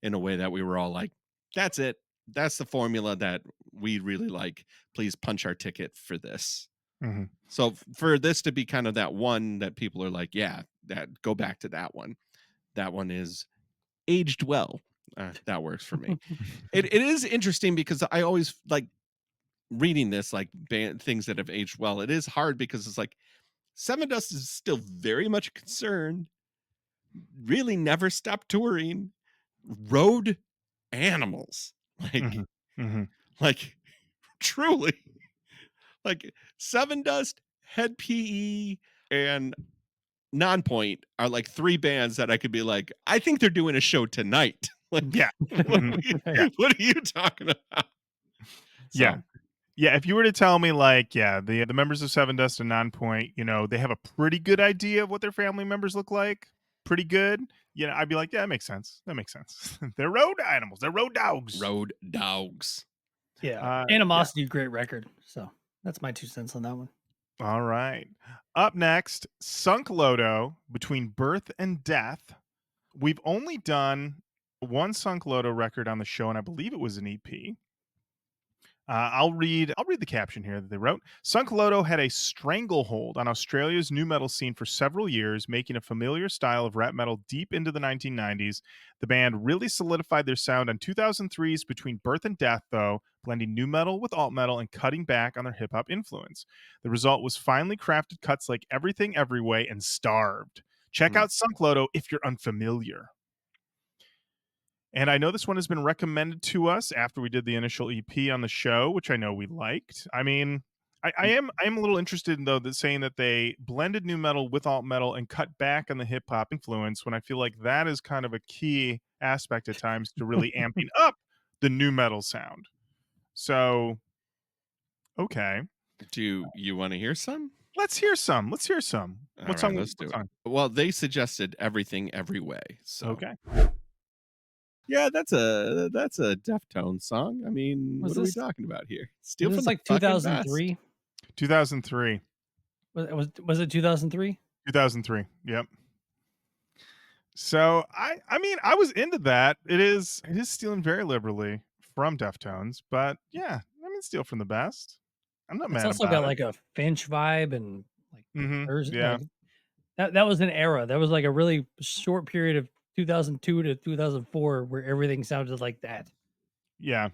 in a way that we were all like, that's it. That's the formula that we really like. Please punch our ticket for this. Mm-hmm. So for this to be kind of that one that people are like, yeah, that go back to that one. That one is aged well. That works for me. It is interesting because I always like reading this, like things that have aged well. It is hard because it's like Sevendust is still very much concerned, really never stopped touring, road animals. Like, Mm-hmm. Mm-hmm. like truly, like Sevendust, Head PE, and Nonpoint are like three bands that I could be like, I think they're doing a show tonight. Like, Yeah. what are you talking about? So, Yeah. Yeah, if you were to tell me, like, yeah, the members of Sevendust and Nonpoint, they have a pretty good idea of what their family members look like, pretty good, I'd be like, yeah, that makes sense. That makes sense. They're road animals. They're road dogs. road dogs. Yeah. Yeah. Animosity, great record. So that's my 2 cents on that one. All right. Up next, Sunk Loto, Between Birth and Death. We've only done one Sunk Loto record on the show, and I believe it was an EP. I'll read the caption here that they wrote. Sunk Loto had a stranglehold on Australia's nu metal scene for several years, making a familiar style of rap metal deep into the 1990s. The band really solidified their sound on 2003's Between Birth and Death, though, blending nu metal with alt metal and cutting back on their hip hop influence. The result was finely crafted cuts like Everything Everyway and Starved. Check out Sunk Loto if you're unfamiliar. And I know this one has been recommended to us after we did the initial EP on the show, which I know we liked. I mean, I am a little interested in, though, that saying that they blended nu metal with alt metal and cut back on the hip hop influence, when I feel like that is kind of a key aspect at times to really amping up the nu metal sound. So, okay. Do you want to hear some? Let's hear some. Let's hear some. What song? Let's do it. Well, they suggested Everything Every Way. So Okay. yeah, that's a Deftones song. I mean, Was what are we this- talking about here? Steal Was from this like the fucking 2003? 2003. Was it 2003? 2003. Yep. So I mean, I was into that. It is stealing very liberally from Deftones, but yeah, I mean, steal from the best. I'm not It's mad also about got it. like a Finch vibe, and like there's yeah. like, that was an era. That was like a really short period of 2002 to 2004 where everything sounded like that. Yeah.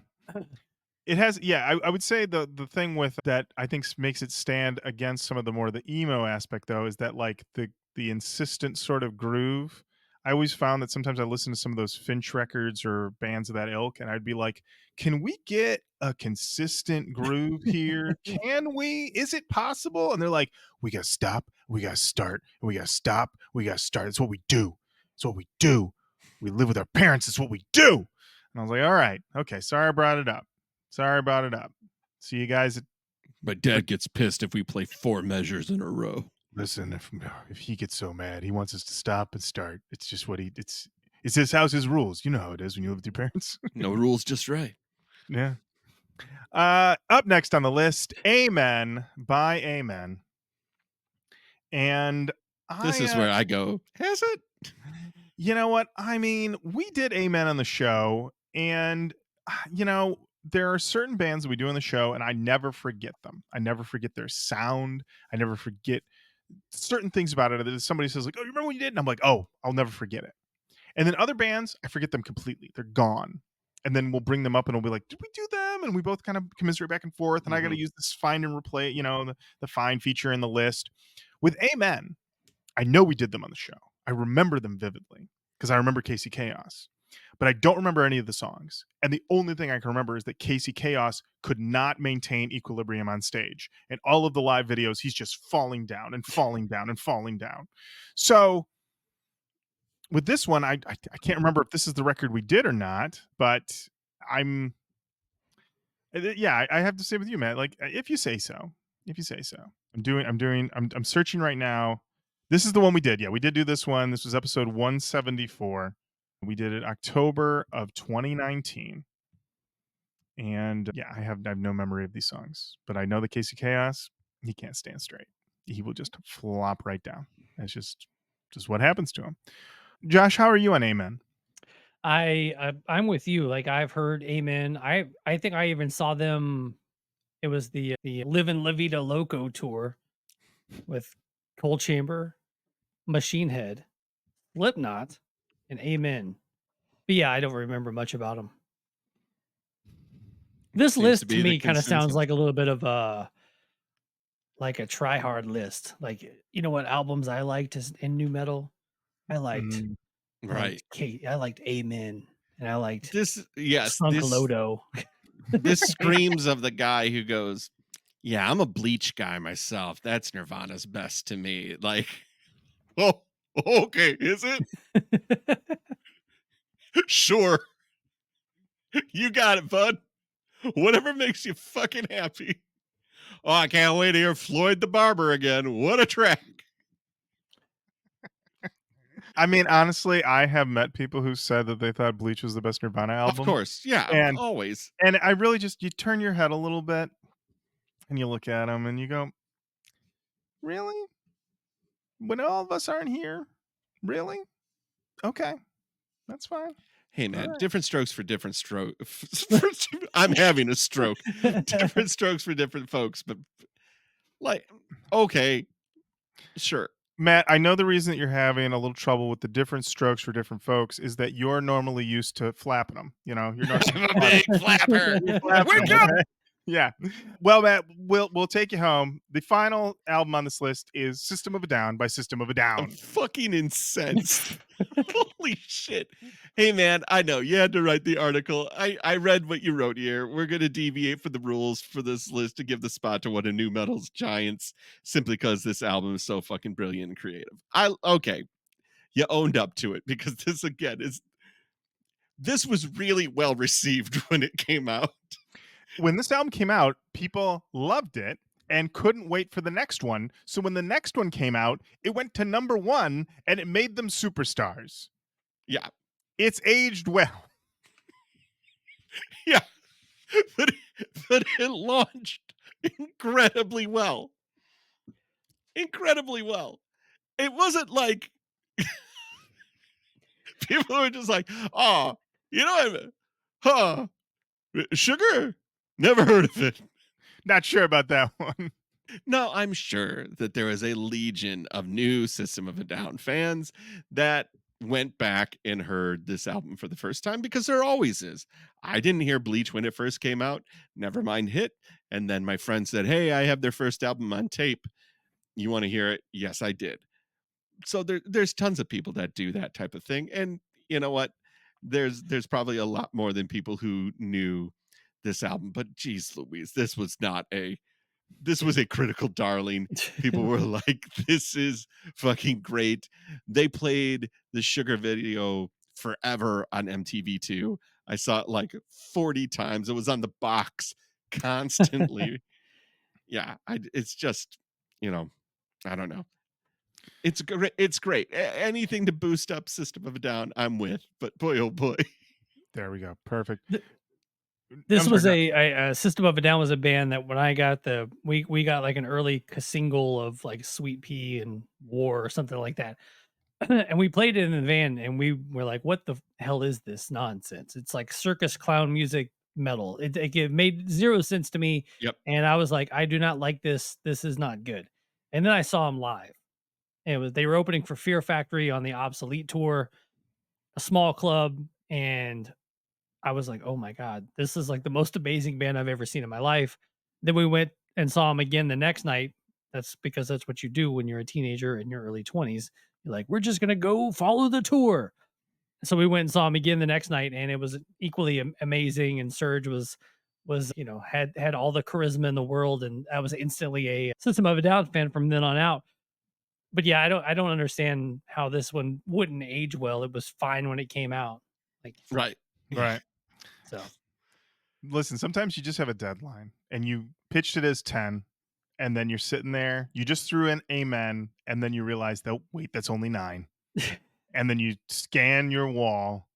It has, yeah. I would say the thing with that I think makes it stand against some of the more the emo aspect, though, is that like the insistent sort of groove. I always found that sometimes I listen to some of those Finch records or bands of that ilk, and I'd be like, can we get a consistent groove here? Can we? Is it possible? And they're like, we got to stop, we got to start, and we got to stop, we got to start. It's what we do. It's what we do. We live with our parents. It's what we do. And I was like, all right, okay, sorry I brought it up. Sorry about it up. See you guys. My dad gets pissed if we play 4 measures in a row. Listen, if he gets so mad, he wants us to stop and start. It's just what it's his house, his rules. You know how it is when you live with your parents. No rules, just right. Yeah. Up next on the list, Amen by Amen. And this is where I go, has it? You know what? I mean, we did Amen on the show, and there are certain bands that we do on the show, and I never forget them. I never forget their sound. I never forget certain things about it. That somebody says like, "Oh, you remember when you did?" And I'm like, "Oh, I'll never forget it." And then other bands, I forget them completely. They're gone. And then we'll bring them up and we'll be like, did we do them? And we both kind of commiserate back and forth. And I got to use this find and replay, the find feature in the list. With Amen, I know we did them on the show. I remember them vividly because I remember Casey Chaos, but I don't remember any of the songs. And the only thing I can remember is that Casey Chaos could not maintain equilibrium on stage. And all of the live videos, he's just falling down and falling down and falling down. So with this one, I can't remember if this is the record we did or not, but I have to say with you, Matt, like if you say so, I'm searching right now. This is the one we did. Yeah, we did do this one. This was episode 174. We did it October of 2019. And yeah, I have no memory of these songs, but I know that Casey Chaos, he can't stand straight. He will just flop right down. That's just what happens to him. Josh, how are you on Amen? I'm with you. Like I've heard Amen. I think I even saw them. It was the Livin' La Vida Loco tour with Cold Chamber, Machine Head, Slipknot, and Amen. But yeah, I don't remember much about them. This Seems list to to be the me kind of sounds consensus. like a little bit of like a try hard list. Like, you know what albums I liked in nu metal? I liked Right. I liked Amen, and I liked This Loto. this screams of the guy who goes, yeah, I'm a Bleach guy myself. That's Nirvana's best to me. Like, oh, okay, is it? Sure. You got it, bud. Whatever makes you fucking happy. Oh, I can't wait to hear Floyd the Barber again. What a track. I mean, honestly, I have met people who said that they thought Bleach was the best Nirvana album. Of course. Yeah, And always. And I really you turn your head a little bit and you look at them and you go, really? When all of us aren't here? Really? Okay. That's fine. Hey, man, right. different strokes for different strokes. I'm having a stroke. Different strokes for different folks. But, like, okay, sure. Matt, I know the reason that you're having a little trouble with the different strokes for different folks is that you're normally used to flapping them. You're not I'm a big flapper. Wake up! Yeah. Well, Matt, we'll take you home. The final album on this list is System of a Down by System of a Down. I'm fucking incensed. Holy shit. Hey, man, I know you had to write the article. I read what you wrote here. We're going to deviate from the rules for this list to give the spot to one of nu metal's giants simply because this album is so fucking brilliant and creative. Okay. You owned up to it because this, again, this was really well received when it came out. When this album came out, people loved it and couldn't wait for the next one. So when the next one came out, it went to number 1 and it made them superstars. Yeah. It's aged well. Yeah. But it launched incredibly well. Incredibly well. It wasn't like people were just like, oh, Sugar? Never heard of it. Not sure about that one. No, I'm sure that there is a legion of new System of a Down fans that went back and heard this album for the first time because there always is. I didn't hear Bleach when it first came out, never mind Hit. And then my friend said, hey, I have their first album on tape. You want to hear it? Yes, I did. So there's tons of people that do that type of thing. And you know what? There's probably a lot more than people who knew this album, but geez Louise, this was a critical darling. People were like, this is fucking great. They played the Sugar video forever on MTV2. I saw it like 40 times. It was on the box constantly. Yeah, it's just, I don't know. It's great. It's great. Anything to boost up System of a Down, I'm with. But boy, oh boy. There we go. Perfect. This was a System of a Down was a band that when I got we got like an early single of like Sweet Pea and War or something like that. And we played it in the van and we were like, what the hell is this nonsense? It's like circus clown music metal. It made zero sense to me. Yep. And I was like, I do not like this. This is not good. And then I saw them live. They were opening for Fear Factory on the Obsolete tour. a small club, and I was like, oh my God, this is like the most amazing band I've ever seen in my life. Then we went and saw them again the next night. That's because that's what you do when you're a teenager in your early 20s. You're like, we're just going to go follow the tour. So we went and saw him again the next night, and it was equally amazing. And Serge was had all the charisma in the world, and I was instantly a System of a Down fan from then on out. But yeah, I don't understand how this one wouldn't age well. It was fine when it came out. Like, Right. Right. so Listen, sometimes you just have a deadline and you pitched it as 10, and then you're sitting there, you just threw in amen, and then you realize that, wait, that's only 9. And then you scan your wall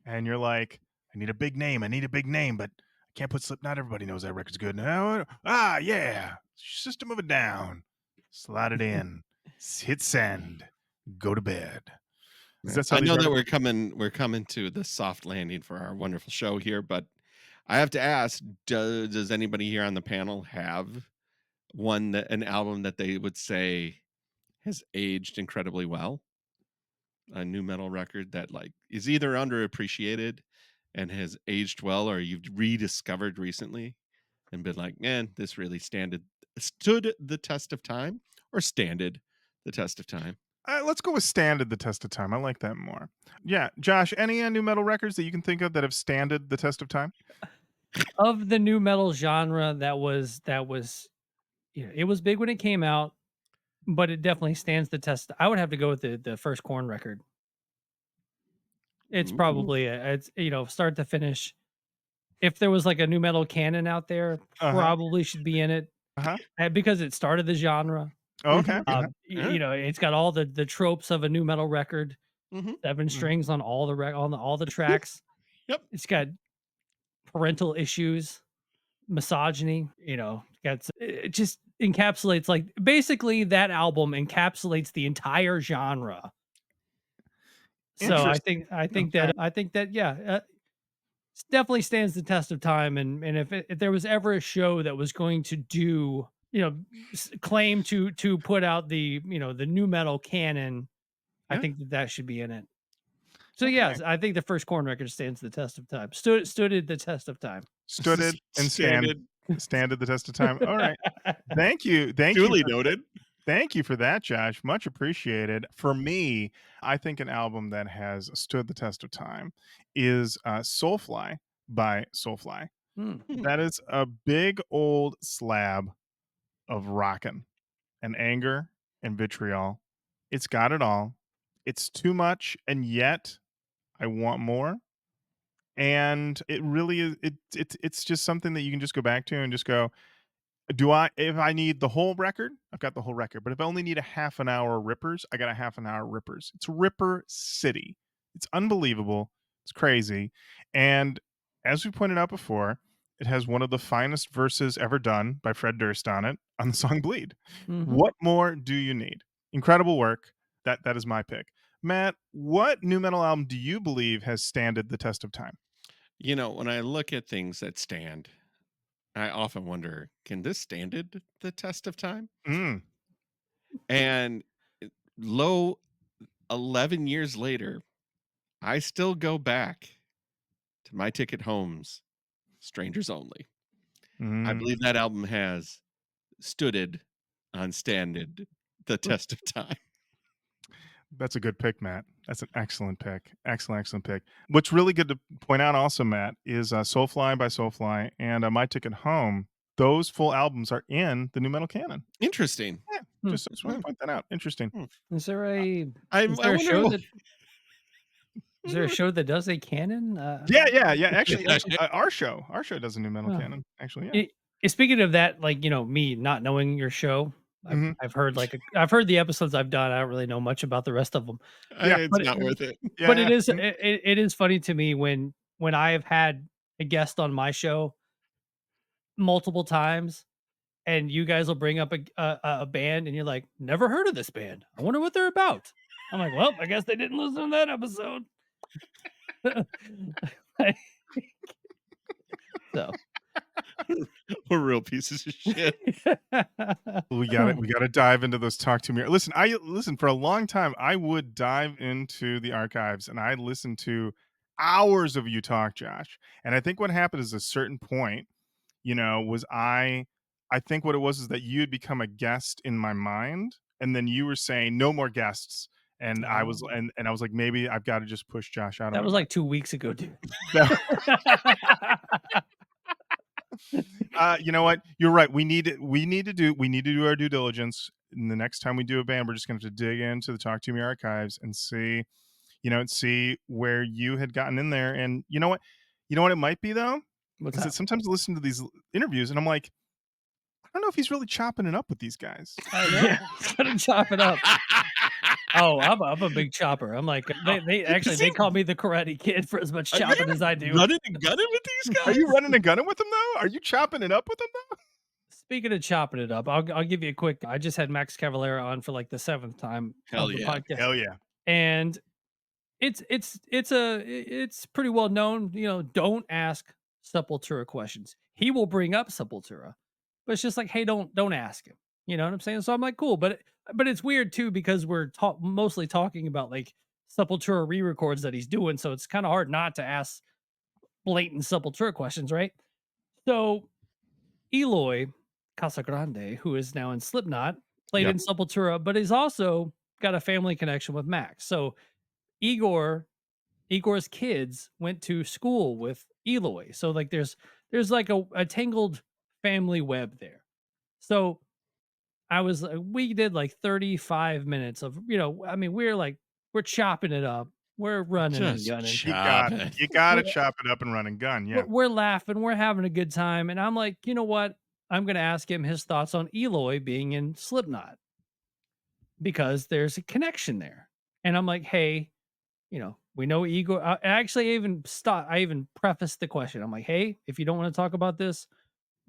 and you're like, I need a big name. I need a big name, but I can't put Slipknot. Everybody knows that record's good. No, yeah. System of a Down. Slide it in. Hit send. Go to bed. That's how I these know that records- we're coming to the soft landing for our wonderful show here, but I have to ask, does anybody here on the panel have an album that they would say has aged incredibly well? A new metal record that like is either underappreciated and has aged well, or you've rediscovered recently and been like, man, this really stood the test of time, or standed the test of time. Let's go with standed the test of time. I like that more. Yeah, Josh, any new metal records that you can think of that have standed the test of time? of the new metal genre, that was it was big when it came out, but it definitely stands the test. I would have to go with the first Corn record. It's Ooh. probably it's start to finish. If there was like a new metal canon out there, probably should be in it because it started the genre. Okay. It's got all the tropes of a new metal record. Mhm. 7 strings on all the tracks. Yep. It's got parental issues, misogyny. It just encapsulates, like, basically that album encapsulates the entire genre. So I think that yeah, it definitely stands the test of time. And if there was ever a show that was going to do claim to put out the the new metal canon, I Yeah. think that should be in it. So yes, I think the first Corn record stands the test of time. Stood the test of time. Stood it and standed the test of time. All right. Thank you. Duly noted. Thank you for that, Josh. Much appreciated. For me, I think an album that has stood the test of time is Soulfly by Soulfly. That is a big old slab of rockin' and anger and vitriol. It's got it all. It's too much, and yet I want more. And it really is. It's just something that you can just go back to and just go, if I need the whole record, I've got the whole record. But if I only need a half an hour rippers, I got a half an hour rippers. It's Ripper City. It's unbelievable. It's crazy. And as we pointed out before, it has one of the finest verses ever done by Fred Durst on it, on the song Bleed. What more do you need? Incredible work. That is my pick. Matt, what new metal album do you believe has standed the test of time? When I look at things that stand, I often wonder, can this stand the test of time? And low 11 years later, I still go back to My Ticket Home's Strangers Only. I believe that album has stood the test of time. That's a good pick, Matt. That's an excellent pick. Excellent pick. What's really good to point out also, Matt, is Soulfly by Soulfly and My Ticket Home. Those full albums are in the new metal canon. Interesting. Yeah, just want to point that out. Interesting. Is there a show that does a canon? Yeah. Actually, our show does a new metal canon. Actually, yeah. Speaking of that, like me not knowing your show, I've heard the episodes I've done. I don't really know much about the rest of them. It's not worth it. But it is funny to me when I have had a guest on my show multiple times, and you guys will bring up a band, and you're like, never heard of this band. I wonder what they're about. I'm like, well, I guess they didn't listen to that episode. So We're real pieces of shit. We got it. We got to dive into those talk to me. Listen for a long time. I would dive into the archives and I listened to hours of you talk, Josh. And I think what happened is a certain point, was I think what it was is that you had become a guest in my mind, and then you were saying no more guests, and I was Oh. and I was like, maybe I've got to just push Josh out of That my was mind. like 2 weeks ago, dude. You know what? You're right. We need to do our due diligence. And the next time we do a band, we're just going to have to dig into the Talk to Me archives and see where you had gotten in there. And you know what? It might be though, What's is that that? sometimes I listen to these interviews and I'm like, I don't know if he's really chopping it up with these guys. I know. Yeah, gotta chop it up. Oh, I'm a big chopper. I'm like they call me the Karate Kid for as much Are you chopping as I do. running and gunning with these guys? Are you running and gunning with them though? Are you chopping it up with them though? Speaking of chopping it up, I'll give you a quick. I just had Max Cavalera on for like the 7th time Hell of the yeah. podcast, Hell yeah. and it's pretty well known. Don't ask Sepultura questions. He will bring up Sepultura, but it's just like, hey, don't ask him. You know what I'm saying? So I'm like, cool, but it's weird too because we're mostly talking about like Sepultura re-records that he's doing, so it's kind of hard not to ask blatant Sepultura questions, right? So Eloy Casagrande, who is now in Slipknot, played Yep. in Sepultura, but he's also got a family connection with Max. So Igor's kids went to school with Eloy. So like there's like a tangled family web there. So we did like 35 minutes of, I mean, we're chopping it up. We're running and Just gunning. You got to We're- chop it up and run and gun. Yeah. We're laughing. We're having a good time. And I'm like, you know what? I'm going to ask him his thoughts on Eloy being in Slipknot because there's a connection there. And I'm like, hey, we know Igor. I even prefaced the question. I'm like, hey, if you don't want to talk about this,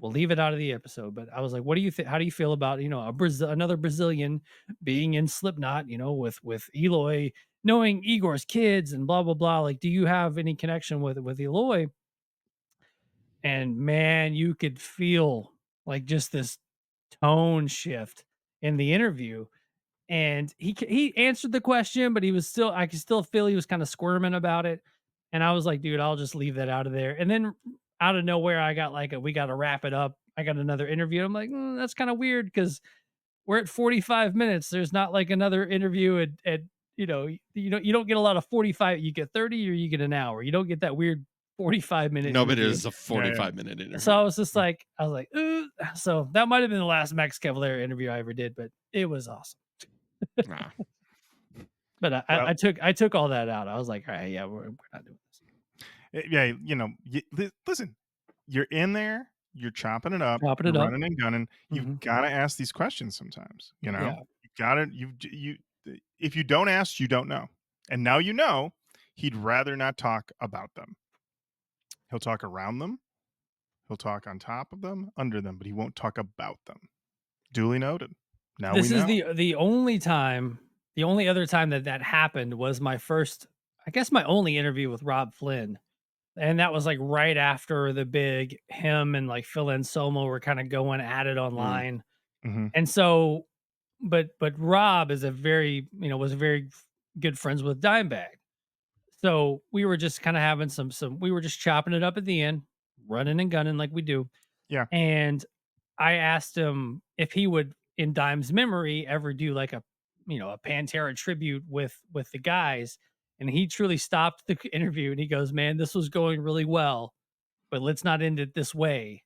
we'll leave it out of the episode. But I was like, what do you think? How do you feel about, another Brazilian being in Slipknot, with Eloy, knowing Igor's kids and blah, blah, blah. Like, do you have any connection with Eloy? And man, you could feel like just this tone shift in the interview. And he answered the question, but I could still feel he was kind of squirming about it. And I was like, dude, I'll just leave that out of there. And then out of nowhere, I got like we got to wrap it up. I got another interview. I'm like, that's kind of weird because we're at 45 minutes. There's not like another interview at you don't get a lot of 45. You get 30 or you get an hour. You don't get that weird 45-minute. No, but it interview. is a 45-minute interview. So I was just like, ooh. So that might have been the last Max Cavalera interview I ever did, but it was awesome. Nah. But I took all that out. I was like, all right, yeah, we're not doing this. Yeah, listen, you're in there, you're chopping it up, Chopping you're it up. running and gunning. You've Mhm. got to ask these questions sometimes. Yeah. You got to if you don't ask, you don't know. And now you know. He'd rather not talk about them. He'll talk around them. He'll talk on top of them, under them, but he won't talk about them. Duly noted. Now This we is know. the only other time that happened was my only interview with Rob Flynn. And that was like right after the big him and like Phil Anselmo were kind of going at it online. Mhm. And so, but Rob is was very good friends with Dimebag. So we were just kind of having we were just chopping it up at the end, running and gunning like we do. Yeah. And I asked him if he would, in Dime's memory, ever do like a Pantera tribute with the guys. And he truly stopped the interview and he goes, man, this was going really well, but let's not end it this way.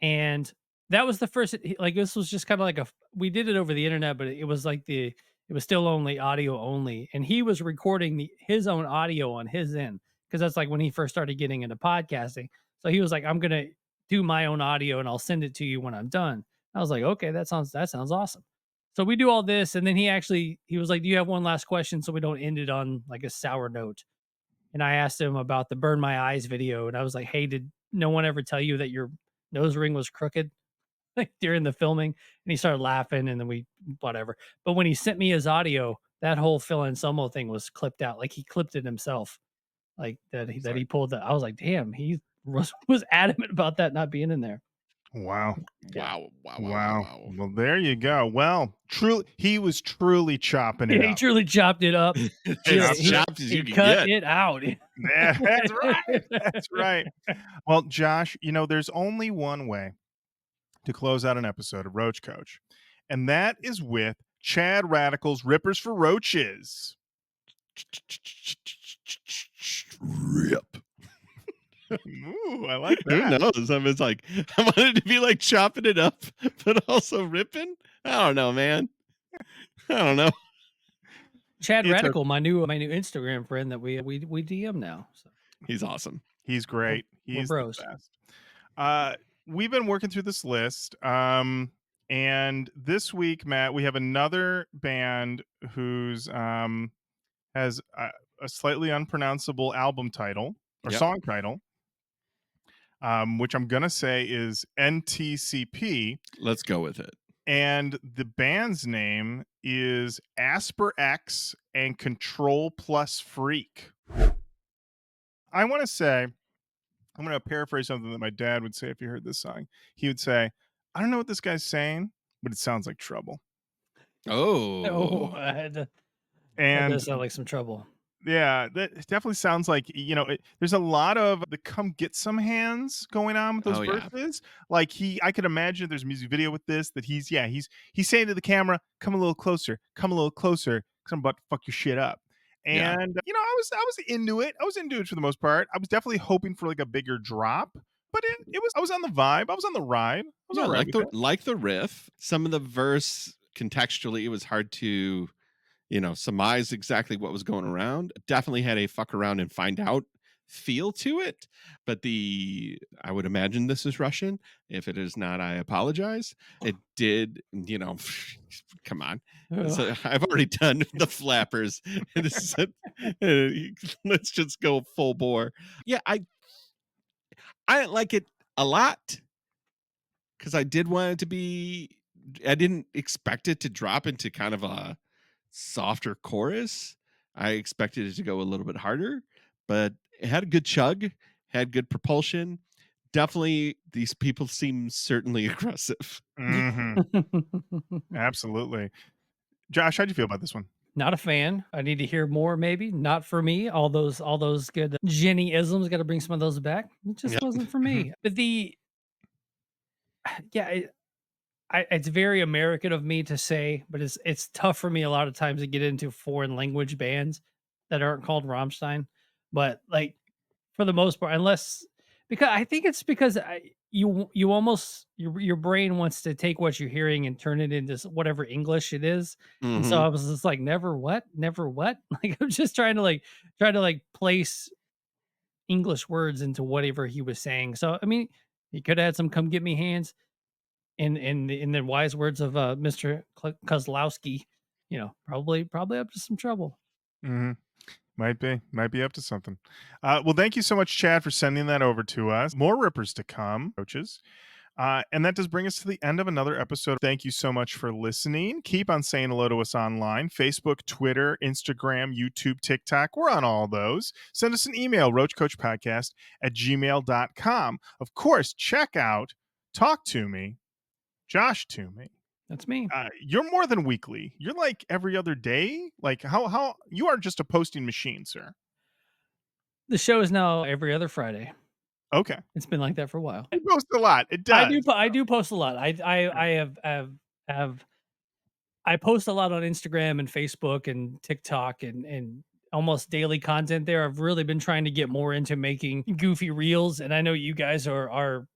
And that was the first, like, this was just kind of like we did it over the internet, but it was like it was still only audio only. And he was recording his own audio on his end because that's like when he first started getting into podcasting. So he was like, I'm going to do my own audio and I'll send it to you when I'm done. I was like, okay, that sounds awesome. So we do all this. And then he was like, do you have one last question so we don't end it on like a sour note? And I asked him about the Burn My Eyes video. And I was like, hey, did no one ever tell you that your nose ring was crooked like during the filming? And he started laughing and then whatever. But when he sent me his audio, that whole Phil Anselmo thing was clipped out. Like he clipped it himself. Like that he pulled that. I was like, damn, he was adamant about that not being in there. Wow. Wow. Wow. Well, there you go. Well, he was truly chopping it Yeah, he up. truly chopped it up. As He chopped as you can cut get. it out. Yeah, that's right. That's right. Well, Josh, there's only one way to close out an episode of Roach Coach, and that is with Chad Radical's Rippers for Roaches. Rip. Ooh, I like Who that. knows? I was like, I wanted to be like chopping it up, but also ripping. I don't know, man. I don't know. Chad It's Radical, my new Instagram friend that we DM now. So He's awesome. He's great. we're He's bros. the best. We've been working through this list. And this week, Matt, we have another band who's has a slightly unpronounceable album title or Yep. song title, which I'm gonna say is NTCP. Let's go with it. And the band's name is Asper X and Control Plus Freak. I want to say, I'm going to paraphrase something that my dad would say if he heard this song. He would say, I don't know what this guy's saying, but it sounds like trouble. Oh. That And does sound like some trouble. yeah, that definitely sounds like, there's a lot of the come get some hands going on with those Oh, yeah. verses. Like I could imagine there's a music video with this that he's saying to the camera, come a little closer, because I'm about to fuck your shit up. Yeah. And I was into it. I was into it for the most part. I was definitely hoping for like a bigger drop, but I was on the vibe. I was on the ride. I was Yeah, all right with it. like the riff. Some of the verse contextually, it was hard to, surmise exactly what was going around. Definitely had a fuck around and find out feel to it. But I would imagine this is Russian. If it is not, I apologize. It did, come on. So I've already done the flappers. Let's just go full bore. Yeah, I didn't like it a lot because I did want it to be. I didn't expect it to drop into kind of a softer chorus. I expected it to go a little bit harder, but it had a good chug, had good propulsion. Definitely, these people seem certainly aggressive. Mhm. Absolutely. Josh, how'd you feel about this one? Not a fan. I need to hear more. Maybe not for me. All those good Jenny isms. Got to bring some of those back. It just Yep. wasn't for me. But it's very American of me to say, but it's tough for me a lot of times to get into foreign language bands that aren't called Rammstein. But like for the most part, because I think it's because you almost your brain wants to take what you're hearing and turn it into whatever English it is. And so Mhm. I was just like, never what? Like I'm just trying to place English words into whatever he was saying. So I mean, he could have had some "come get me" hands, in the wise words of Mr. Kozlowski, probably up to some trouble. Mhm. Might be up to something. Well, thank you so much, Chad, for sending that over to us. More rippers to come, coaches. And that does bring us to the end of another episode. Thank you so much for listening. Keep on saying hello to us online: Facebook, Twitter, Instagram, YouTube, TikTok. We're on all those. Send us an email, roachcoachpodcast@gmail.com. Of course, check out Talk to Me, Josh Toomey. That's me. You're more than weekly. You're like every other day. Like how you are just a posting machine, sir. The show is now every other Friday. Okay. It's been like that for a while. You post a lot. It does. I do post a lot. I post a lot on Instagram and Facebook and TikTok and almost daily content there. I've really been trying to get more into making goofy reels, and I know you guys are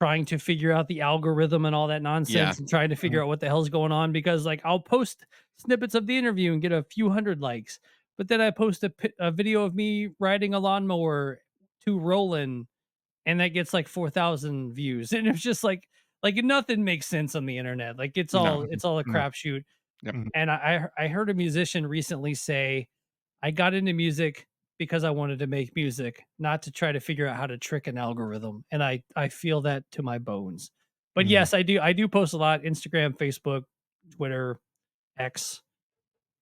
trying to figure out the algorithm and all that nonsense Yeah. and trying to figure out what the hell's going on, because like I'll post snippets of the interview and get a few hundred likes, but then I post a video of me riding a lawnmower to Roland and that gets like 4,000 views, and it's just like nothing makes sense on the internet. Like it's all a No. crapshoot. Yep. And I heard a musician recently say, I got into music because I wanted to make music, not to try to figure out how to trick an algorithm. And I feel that to my bones. But Mhm. yes, I do post a lot: Instagram, Facebook, Twitter, X,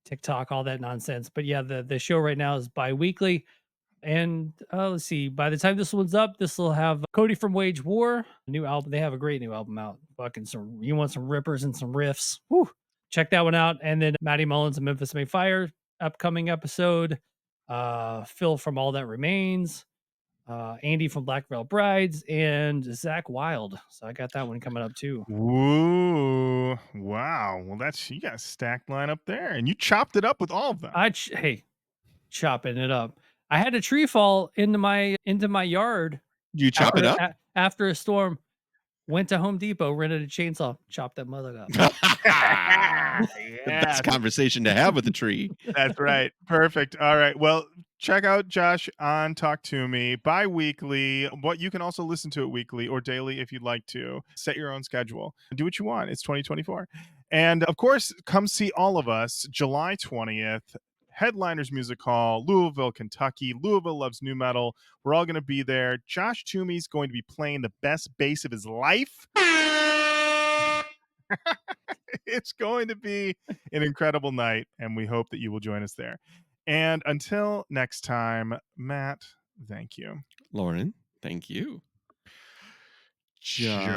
TikTok, all that nonsense. But yeah, the show right now is bi-weekly. And let's see, by the time this one's up, this will have Cody from Wage War, new album. They have a great new album out. Fucking you want some rippers and some riffs. Whew. Check that one out. And then Matty Mullins and Memphis May Fire, upcoming episode. Phil from All That Remains. Andy from Black Veil Brides, and Zach Wild. So I got that one coming up too. Ooh, wow. Well, you got a stacked lineup there, and you chopped it up with all of them. Hey, chopping it up. I had a tree fall into my yard. You chop it up after a storm. Went to Home Depot, rented a chainsaw, chopped that mother up. The best conversation to have with a tree. That's right. Perfect. All right. Well, check out Josh on Talk to Me bi-weekly. But you can also listen to it weekly or daily if you'd like to. Set your own schedule. Do what you want. It's 2024. And of course, come see all of us July 20th. Headliners Music Hall, Louisville, Kentucky. Louisville Loves Nu Metal. We're all going to be there. Josh Toomey's going to be playing the best bass of his life. It's going to be an incredible night, and we hope that you will join us there. And until next time, Matt, thank you. Lauren, thank you. Josh,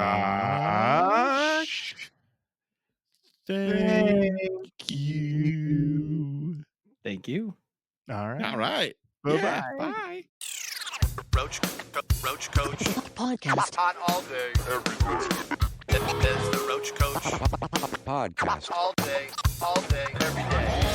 thank you. Thank you. All right. All right. Bye-bye. Yeah, bye. Roach Coach Podcast. Hot all day, every day. It's the Roach Coach Podcast. all day, every day.